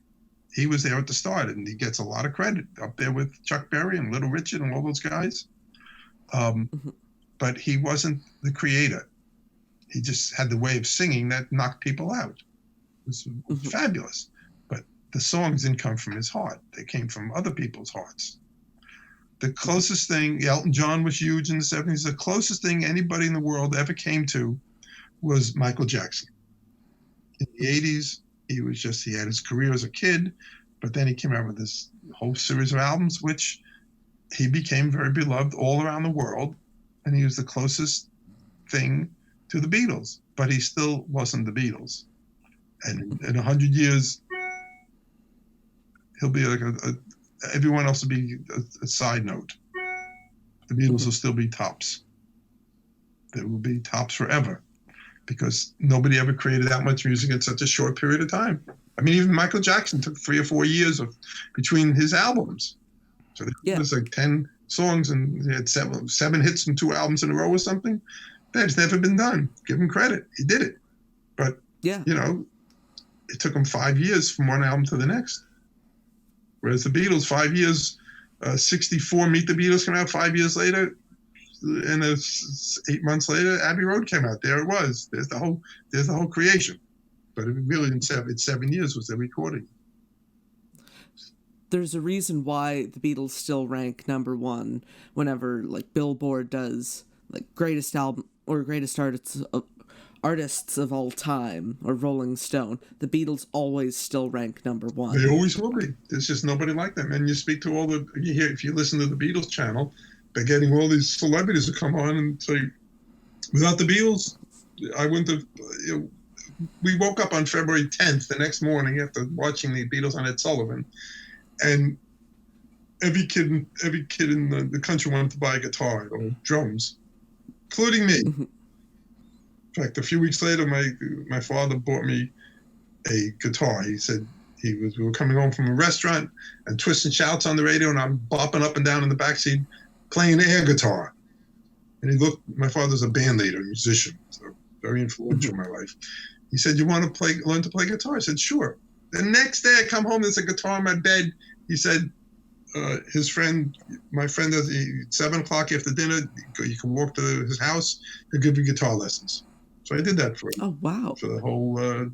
He was there at the start, and he gets a lot of credit up there with Chuck Berry and Little Richard and all those guys. But he wasn't the creator. He just had the way of singing that knocked people out. It was fabulous. But the songs didn't come from his heart. They came from other people's hearts. The closest thing, Elton John was huge in the 70s. The closest thing anybody in the world ever came to was Michael Jackson. In the 80s, he had his career as a kid, but then he came out with this whole series of albums, which he became very beloved all around the world. And he was the closest thing to the Beatles, but he still wasn't the Beatles. And in 100 years, he'll be like everyone else will be a side note. The Beatles will still be tops. They will be tops forever because nobody ever created that much music in such a short period of time. Even Michael Jackson took 3 or 4 years between his albums. So there was like 10 songs and he had seven hits and 2 albums in a row or something. That's never been done. Give him credit. He did it. But, it took him 5 years from one album to the next. Whereas the Beatles, 5 years, 64, Meet the Beatles came out 5 years later. And 8 months later, Abbey Road came out. There it was. There's the whole creation. But it really it's 7 years was the recording. There's a reason why the Beatles still rank number 1 whenever Billboard does greatest album or greatest artists of all time, or Rolling Stone. The Beatles always still rank number 1. They always will be. There's just nobody like them. And you speak to if you listen to the Beatles channel, they're getting all these celebrities to come on and say, without the Beatles, I wouldn't have. We woke up on February 10th, the next morning, after watching the Beatles on Ed Sullivan, and every kid in the country wanted to buy a guitar or drums, including me. In fact, a few weeks later, my father bought me a guitar. He said we were coming home from a restaurant, and Twist and Shout's on the radio, and I'm bopping up and down in the backseat playing air guitar. And he looked. My father's a band leader, a musician, so very influential in my life. He said, "You want to learn to play guitar?" I said, "Sure." The next day, I come home. There's a guitar in my bed. He said, my friend, at 7 o'clock after dinner, you can walk to his house. He'll give you guitar lessons. So I did that for the whole a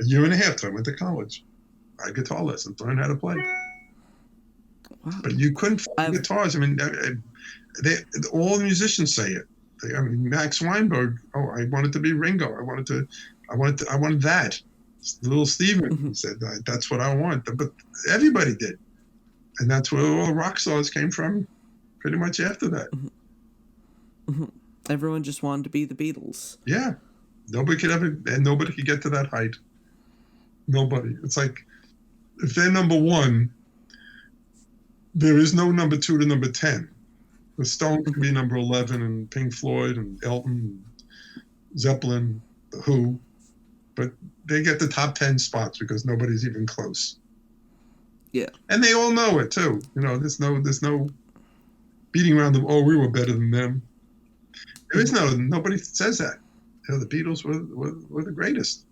year and a half till I went to college. I had guitar lessons, learned how to play. Wow. But you couldn't find guitars. All the musicians say it. Max Weinberg. Oh, I wanted to be Ringo. I wanted that. Little Steven he said, "That's what I want." But everybody did, and that's where all the rock stars came from. Pretty much after that. Everyone just wanted to be the Beatles. Yeah. Nobody could get to that height. Nobody. It's like, if they're number 1, there is no number 2 to number 10. The Stones could be number 11, and Pink Floyd, and Elton, and Zeppelin, The Who, but they get the top 10 spots because nobody's even close. Yeah. And they all know it too. There's no beating around them. Oh, we were better than them. There is nobody says that. The Beatles were the greatest.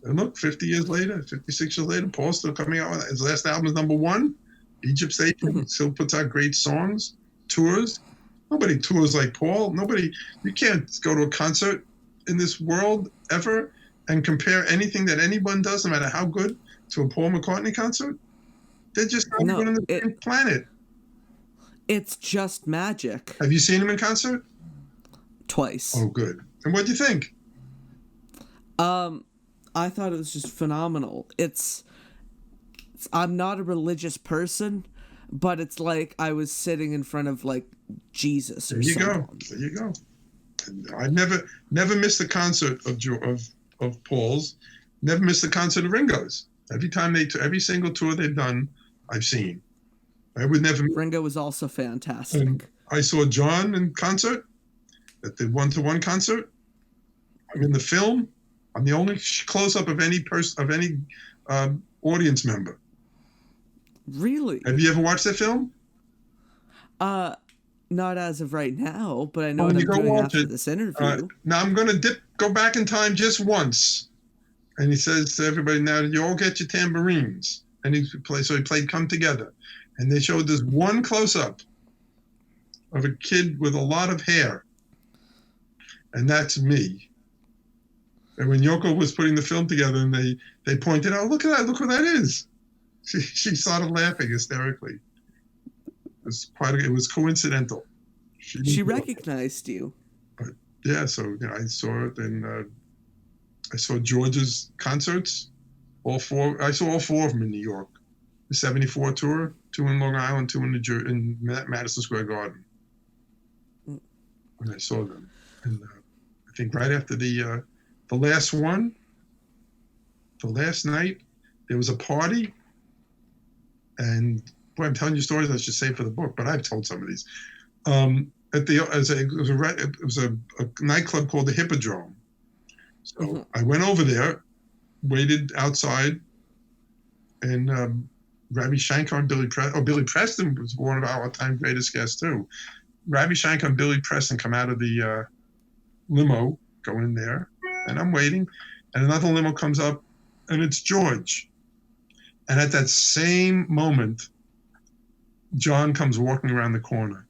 And look, 50 years later, 56 years later, Paul's still coming out with his last album is number 1. Egypt Station still puts out great songs, tours. Nobody tours like Paul. You can't go to a concert in this world ever and compare anything that anyone does, no matter how good, to a Paul McCartney concert. They're just not on the same planet. It's just magic. Have you seen him in concert? Twice. Oh, good. And what'd you think? I thought it was just phenomenal. I'm not a religious person, but it's like I was sitting in front of Jesus or something. There you go. And I never missed a concert of of Paul's. Never missed a concert of Ringo's. Every single tour they've done, I've seen. I would never. Ringo was also fantastic. And I saw John in concert at the 1-to-1 concert. I'm in the film. I'm the only close-up of any audience member. Really? Have you ever watched that film? Not as of right now, but I know what I'm doing after this interview. Now I'm going to go back in time just once. And he says to everybody, now you all get your tambourines. And he played Come Together. And they showed this one close-up of a kid with a lot of hair. And that's me. And when Yoko was putting the film together and they pointed out, look at that, look what that is. She started laughing hysterically. It was coincidental. She recognized you. But yeah, so I saw it, and I saw George's concerts. I saw all four of them in New York. The '74 tour, 2 in Long Island, 2 in Madison Square Garden. When I saw them, and I think right after the last one, the last night, there was a party, and boy, I'm telling you stories I should save for the book, but I've told some of these. It was a nightclub called the Hippodrome. So I went over there, waited outside, and Ravi Shankar and Billy Preston was one of our all-time greatest guests too. Ravi Shankar and Billy Preston come out of the limo, go in there, and I'm waiting, and another limo comes up, and it's George. And at that same moment, John comes walking around the corner.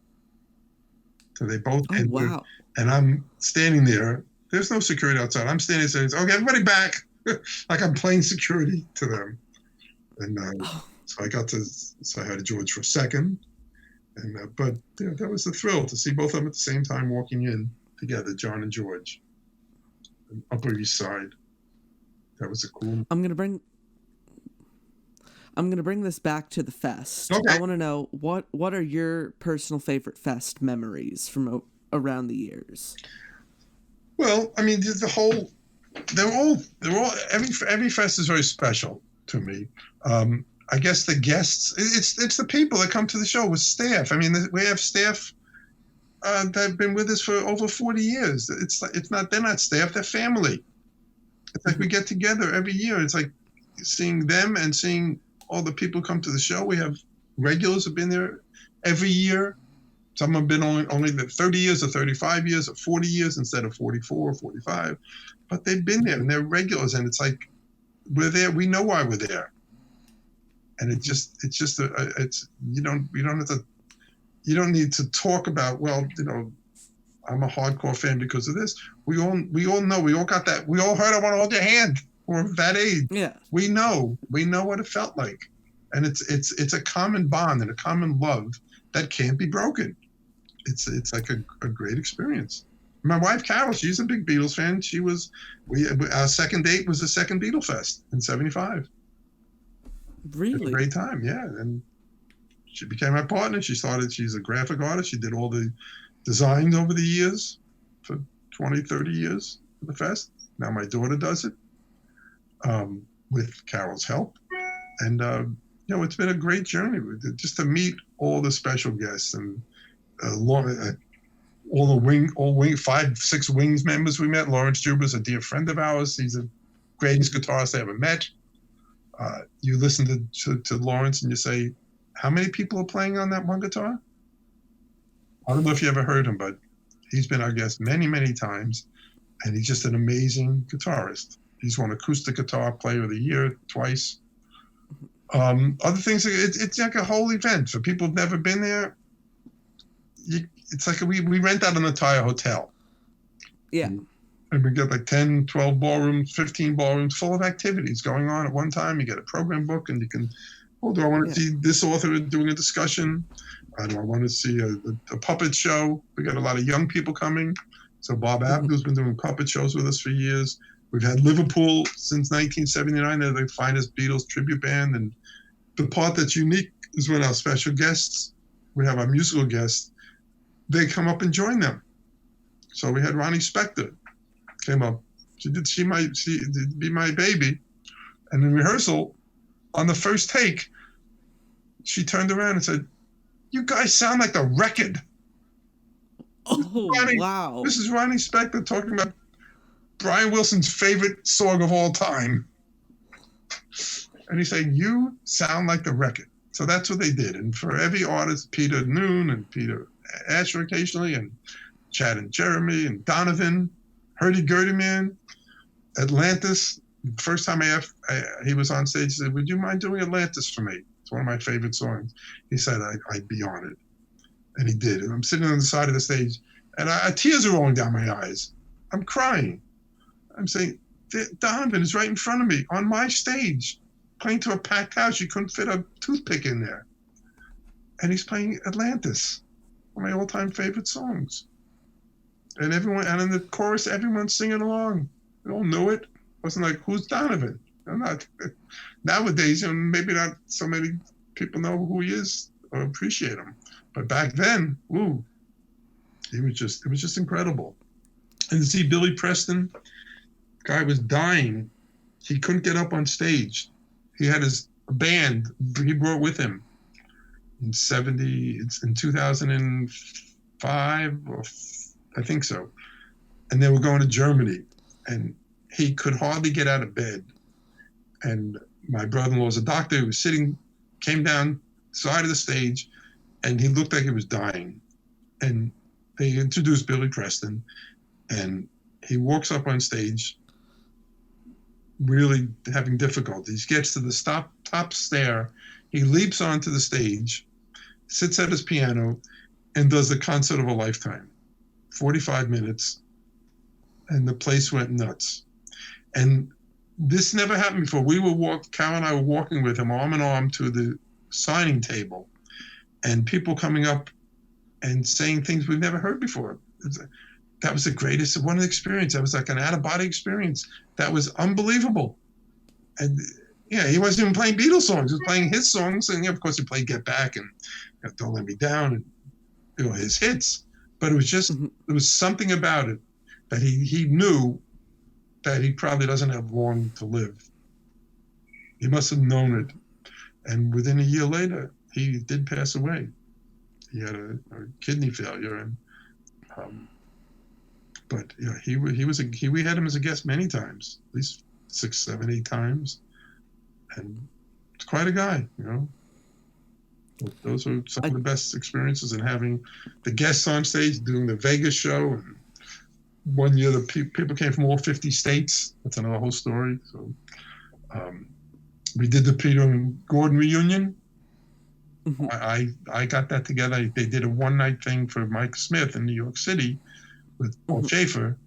So they both enter, wow. And I'm standing there. There's no security outside. I'm standing there saying, okay, everybody back. Like I'm playing security to them. And so I had George for a second. And but that was the thrill to see both of them at the same time walking in together, John and George. Upper East Side. That was a cool. I'm gonna bring this back to the fest. Okay. I want to know what are your personal favorite fest memories from around the years? Well, I mean, every fest is very special to me. I guess the guests, it's the people that come to the show with staff. I mean, we have staff that have been with us for over 40 years. They're not staff, they're family. It's like we get together every year. It's like seeing them and seeing all the people come to the show. We have regulars have been there every year. Some have been only 30 years or 35 years or 40 years instead of 44 or 45. But they've been there and they're regulars, and it's like we're there. We know why we're there. And you don't need to talk about, well, I'm a hardcore fan because of this. We all know, we all got that. We all heard I Want to Hold Your Hand. Or that age. Yeah. We know what it felt like. And it's a common bond and a common love that can't be broken. It's like a great experience. My wife Carol, she's a big Beatles fan. Our second date was the second Beatlefest in '75. Really? It was a great time, yeah. And she became my partner. She's a graphic artist. She did all the designs over the years for 20, 30 years for the fest. Now my daughter does it. With Carol's help, and it's been a great journey just to meet all the special guests and all 5-6 Wings members we met. Lawrence Juber's a dear friend of ours. He's the greatest guitarist I ever met. You listen to Lawrence and you say, how many people are playing on that one guitar? I don't know if you ever heard him, but he's been our guest many, many times, and he's just an amazing guitarist. He's won Acoustic Guitar Player of the Year twice. Other things, it's like a whole event. For people who've never been there, it's like we rent out an entire hotel. Yeah. And we get like 10, 12 ballrooms, 15 ballrooms full of activities going on at one time. You get a program book and you can, do I want to see this author doing a discussion? Do I want to see a puppet show? We got a lot of young people coming. So Bob Abdul's been doing puppet shows with us for years. We've had Liverpool since 1979. They're the finest Beatles tribute band. And the part that's unique is when our special guests, we have our musical guests, they come up and join them. So we had Ronnie Spector came up, She did be my baby. And in rehearsal, on the first take, she turned around and said, "You guys sound like the Record." Oh, wow. This is Ronnie Spector talking about Brian Wilson's favorite song of all time. And he's saying, "You sound like the Record." So that's what they did. And for every artist, Peter Noon and Peter Asher occasionally, and Chad and Jeremy and Donovan, Hurdy-Gurdy Man, Atlantis. First time he was on stage, he said, "Would you mind doing Atlantis for me? It's one of my favorite songs." He said, I'd be honored. And he did. And I'm sitting on the side of the stage, and tears are rolling down my eyes. I'm crying. I'm saying, Donovan is right in front of me on my stage, playing to a packed house. You couldn't fit a toothpick in there. And he's playing Atlantis, one of my all-time favorite songs. And in the chorus, everyone's singing along. They all knew it. It wasn't like, who's Donovan? I'm not. Nowadays, maybe not so many people know who he is or appreciate him. But back then, it was just incredible. And to see Billy Preston, the guy was dying. He couldn't get up on stage. He had his band he brought with him in 2005, or I think so. And they were going to Germany, and he could hardly get out of bed. And my brother-in-law's a doctor who was came down the side of the stage, and he looked like he was dying. And they introduced Billy Preston, and he walks up on stage, really having difficulties, gets to the top stair, he leaps onto the stage, sits at his piano, and does the concert of a lifetime. 45 minutes, and the place went nuts. And this never happened before. Carol and I were walking with him arm in arm to the signing table, and people coming up and saying things we've never heard before. That was the greatest one experience. That was like an out-of-body experience. That was unbelievable. And yeah, he wasn't even playing Beatles songs. He was playing his songs, and of course he played "Get Back" and "Don't Let Me Down" and his hits. But it was just there was something about it that he knew that he probably doesn't have long to live. He must have known it. And within a year later, he did pass away. He had a kidney failure, and but yeah, we had him as a guest many times, at least 6, 7, 8 times, and it's quite a guy, But those are some of the best experiences, in having the guests on stage, doing the Vegas show. And one year, the people came from all 50 states. That's another whole story. So we did the Peter and Gordon reunion. Mm-hmm. I got that together. They did a one-night thing for Mike Smith in New York City with Paul Schaefer.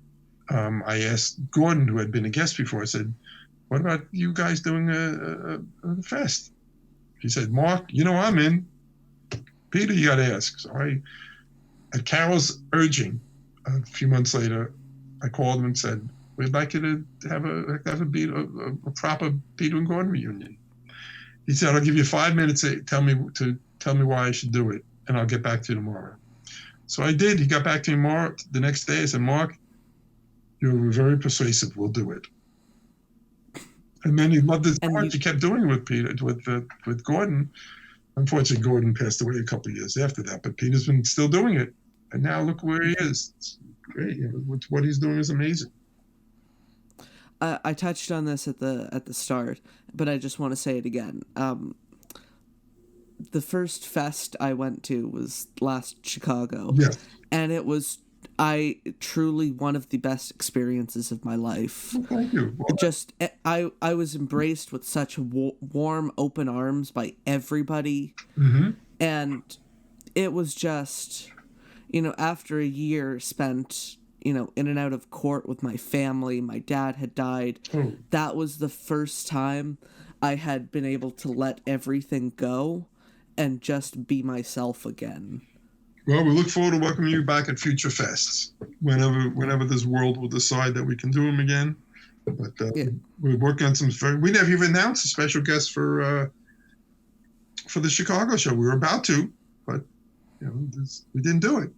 I asked Gordon, who had been a guest before, I said, "What about you guys doing a fest?" He said, "Mark, I'm in. Peter, you got to ask." So at Carol's urging, a few months later, I called him and said, "We'd like you to have a proper Peter and Gordon reunion." He said, "I'll give you 5 minutes to tell me why I should do it, and I'll get back to you tomorrow." So I did. He got back to me the next day. I said, "Mark, you're very persuasive. We'll do it." And then he loved his part. He kept doing it with Peter, with Gordon. Unfortunately, Gordon passed away a couple of years after that, but Peter's been still doing it. And now look where he is. It's great. What he's doing is amazing. I touched on this at the start, but I just want to say it again. The first fest I went to was last Chicago. Yes. And it was truly one of the best experiences of my life. Well, thank you. Well, I was embraced with such warm, open arms by everybody. Mm-hmm. And it was just, after a year spent, in and out of court with my family, my dad had died. Oh. That was the first time I had been able to let everything go and just be myself again. Well, we look forward to welcoming you back at future fests, whenever this world will decide that we can do them again. But we're working on some we never even announced a special guest for the Chicago show. We were about to, but we didn't do it.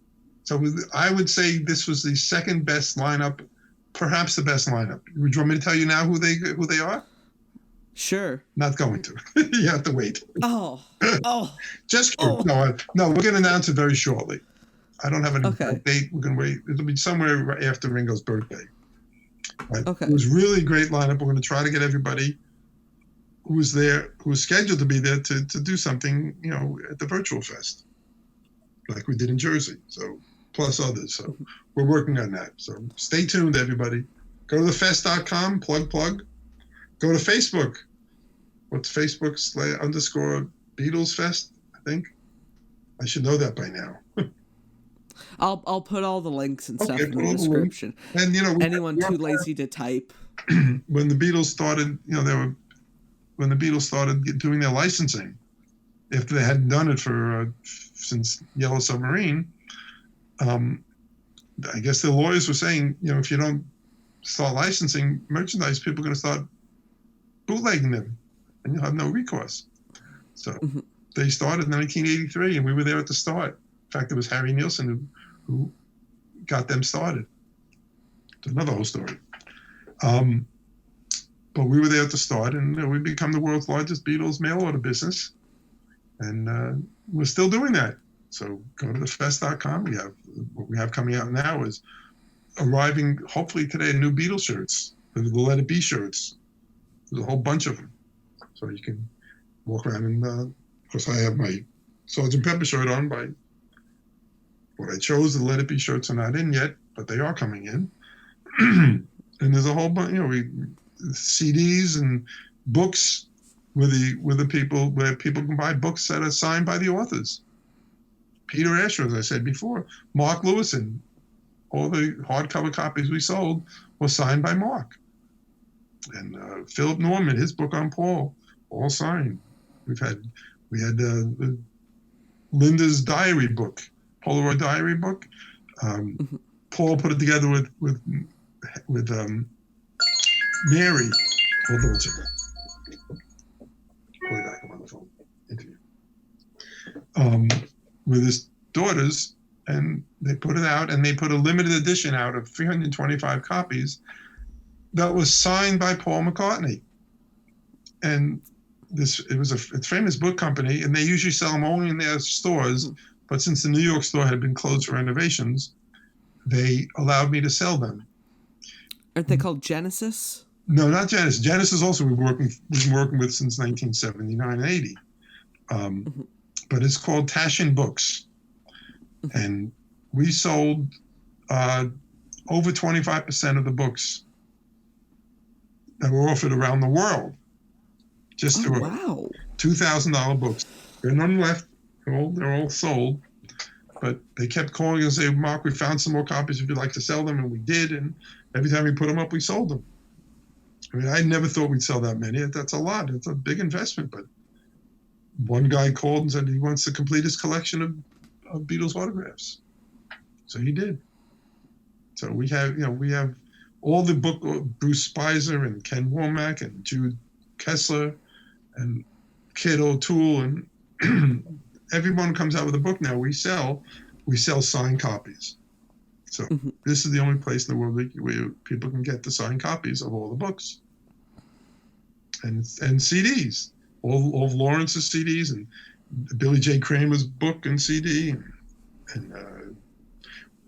So I would say this was the second best lineup perhaps the best lineup. Would you want me to tell you now who they are? Sure. Not going to. You have to wait. Oh. Just kidding. No, we're going to announce it very shortly. I don't have an Okay. date. We're going to wait. It'll be somewhere right after Ringo's birthday. Right? Okay. It was really a great lineup. We're going to try to get everybody who was there, who was scheduled to be there to do something, at the virtual fest, like we did in Jersey. So plus others. So we're working on that. So stay tuned, everybody. Go to thefest.com, plug. Go to Facebook. What's Facebook / Beatles Fest, I think. I should know that by now. I'll put all the links and stuff in the all the description. And anyone too lazy to type. When the Beatles started, when the Beatles started doing their licensing, if they hadn't done it since Yellow Submarine, I guess the lawyers were saying, if you don't start licensing merchandise, people are going to start bootlegging them, and you'll have no recourse. So they started in 1983, and we were there at the start. In fact, it was Harry Nillsson who got them started. It's another whole story. But we were there at the start, and we become the world's largest Beatles mail order business, and we're still doing that. So go to thefest.com. What we have coming out now is arriving, hopefully today, new Beatles shirts, the Let It Be shirts. There's a whole bunch of them. So you can walk around and, of course, I have my Sgt. Pepper shirt on by what I chose. The Let It Be shirts are not in yet, but they are coming in. And there's a whole bunch, CDs and books where people can buy books that are signed by the authors. Peter Asher, as I said before, Mark Lewison. All the hardcover copies we sold were signed by Mark. And Philip Norman, his book on Paul, all signed. We had Linda's diary book, Polaroid diary book. Paul put it together with Mary. Hold on a second. Way back, I'm on the phone. Interview. With his daughters, and they put it out, and they put a limited edition out of 325 copies that was signed by Paul McCartney. And it's a famous book company, and they usually sell them only in their stores. But since the New York store had been closed for renovations, they allowed me to sell them. Aren't they called Genesis? No, not Genesis. Genesis also we've been working with since 1979 and 80. But it's called Tashin Books. And we sold over 25% of the books that were offered around the world. Just to $2,000 books. There are none left. They're all sold. But they kept calling and saying, Mark, we found some more copies if you'd like to sell them. And we did. And every time we put them up, we sold them. I mean, I never thought we'd sell that many. That's a lot. It's a big investment. But one guy called and said he wants to complete his collection of Beatles autographs. So he did. So we have all the book, Bruce Spicer and Ken Womack and Jude Kessler and Kid O'Toole, and everyone comes out with a book now. We sell signed copies. So this is the only place in the world where people can get the signed copies of all the books and CDs. All of Lawrence's CDs and Billy J. Kramer's book and CD and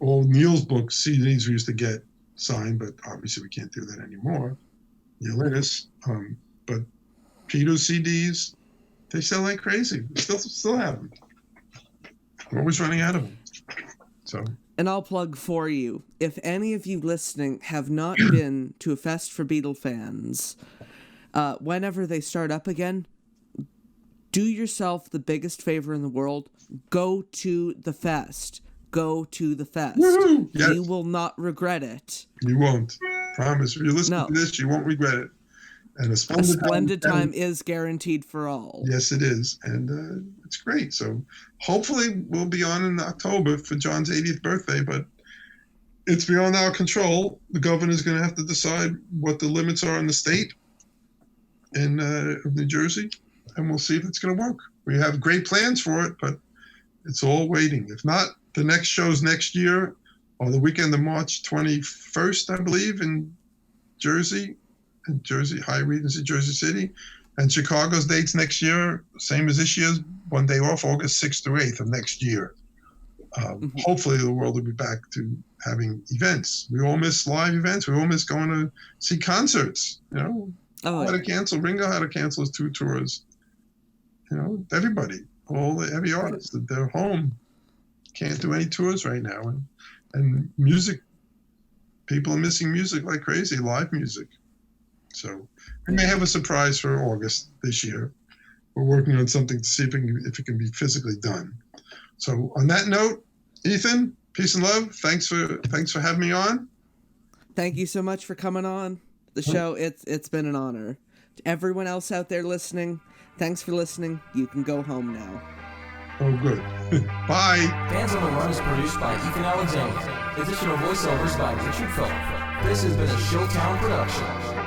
all Neil's books, CDs we used to get signed, but obviously we can't do that anymore. Ulysses, but Peter's CDs, they sell like crazy. We still have them. We're always running out of them. So. And I'll plug for you. If any of you listening have not been to a Fest for Beatle Fans, whenever they start up again, do yourself the biggest favor in the world. Go to the fest. Go to the fest. Yes. You will not regret it. You won't. Promise. If you listen to this, you won't regret it. And a splendid time is guaranteed for all. Yes, it is. And it's great. So hopefully we'll be on in October for John's 80th birthday, but it's beyond our control. The governor's going to have to decide what the limits are in the state of New Jersey, and we'll see if it's going to work. We have great plans for it, but it's all waiting. If not, the next show's next year on the weekend of March 21st, I believe, in Jersey, High Regency, Jersey City. And Chicago's dates next year, same as this year's, one day off, August 6th through 8th of next year. Hopefully the world will be back to having events. We all miss live events. We all miss going to see concerts, you know. Had to cancel. Ringo had to cancel his 2 tours. You know, everybody, all the heavy artists, they're home. Can't do any tours right now. And music, people are missing music like crazy, live music. So we may have a surprise for August this year. We're working on something to see if it can be physically done. So on that note, Ethan, peace and love. Thanks for having me on. Thank you so much for coming on the show. It's been an honor. To everyone else out there listening, thanks for listening. You can go home now. Oh, good. Bye. Fans on the Run is produced by Ethan Alexanian. Additional voiceovers by Richard Phillip. This has been a Showtown production.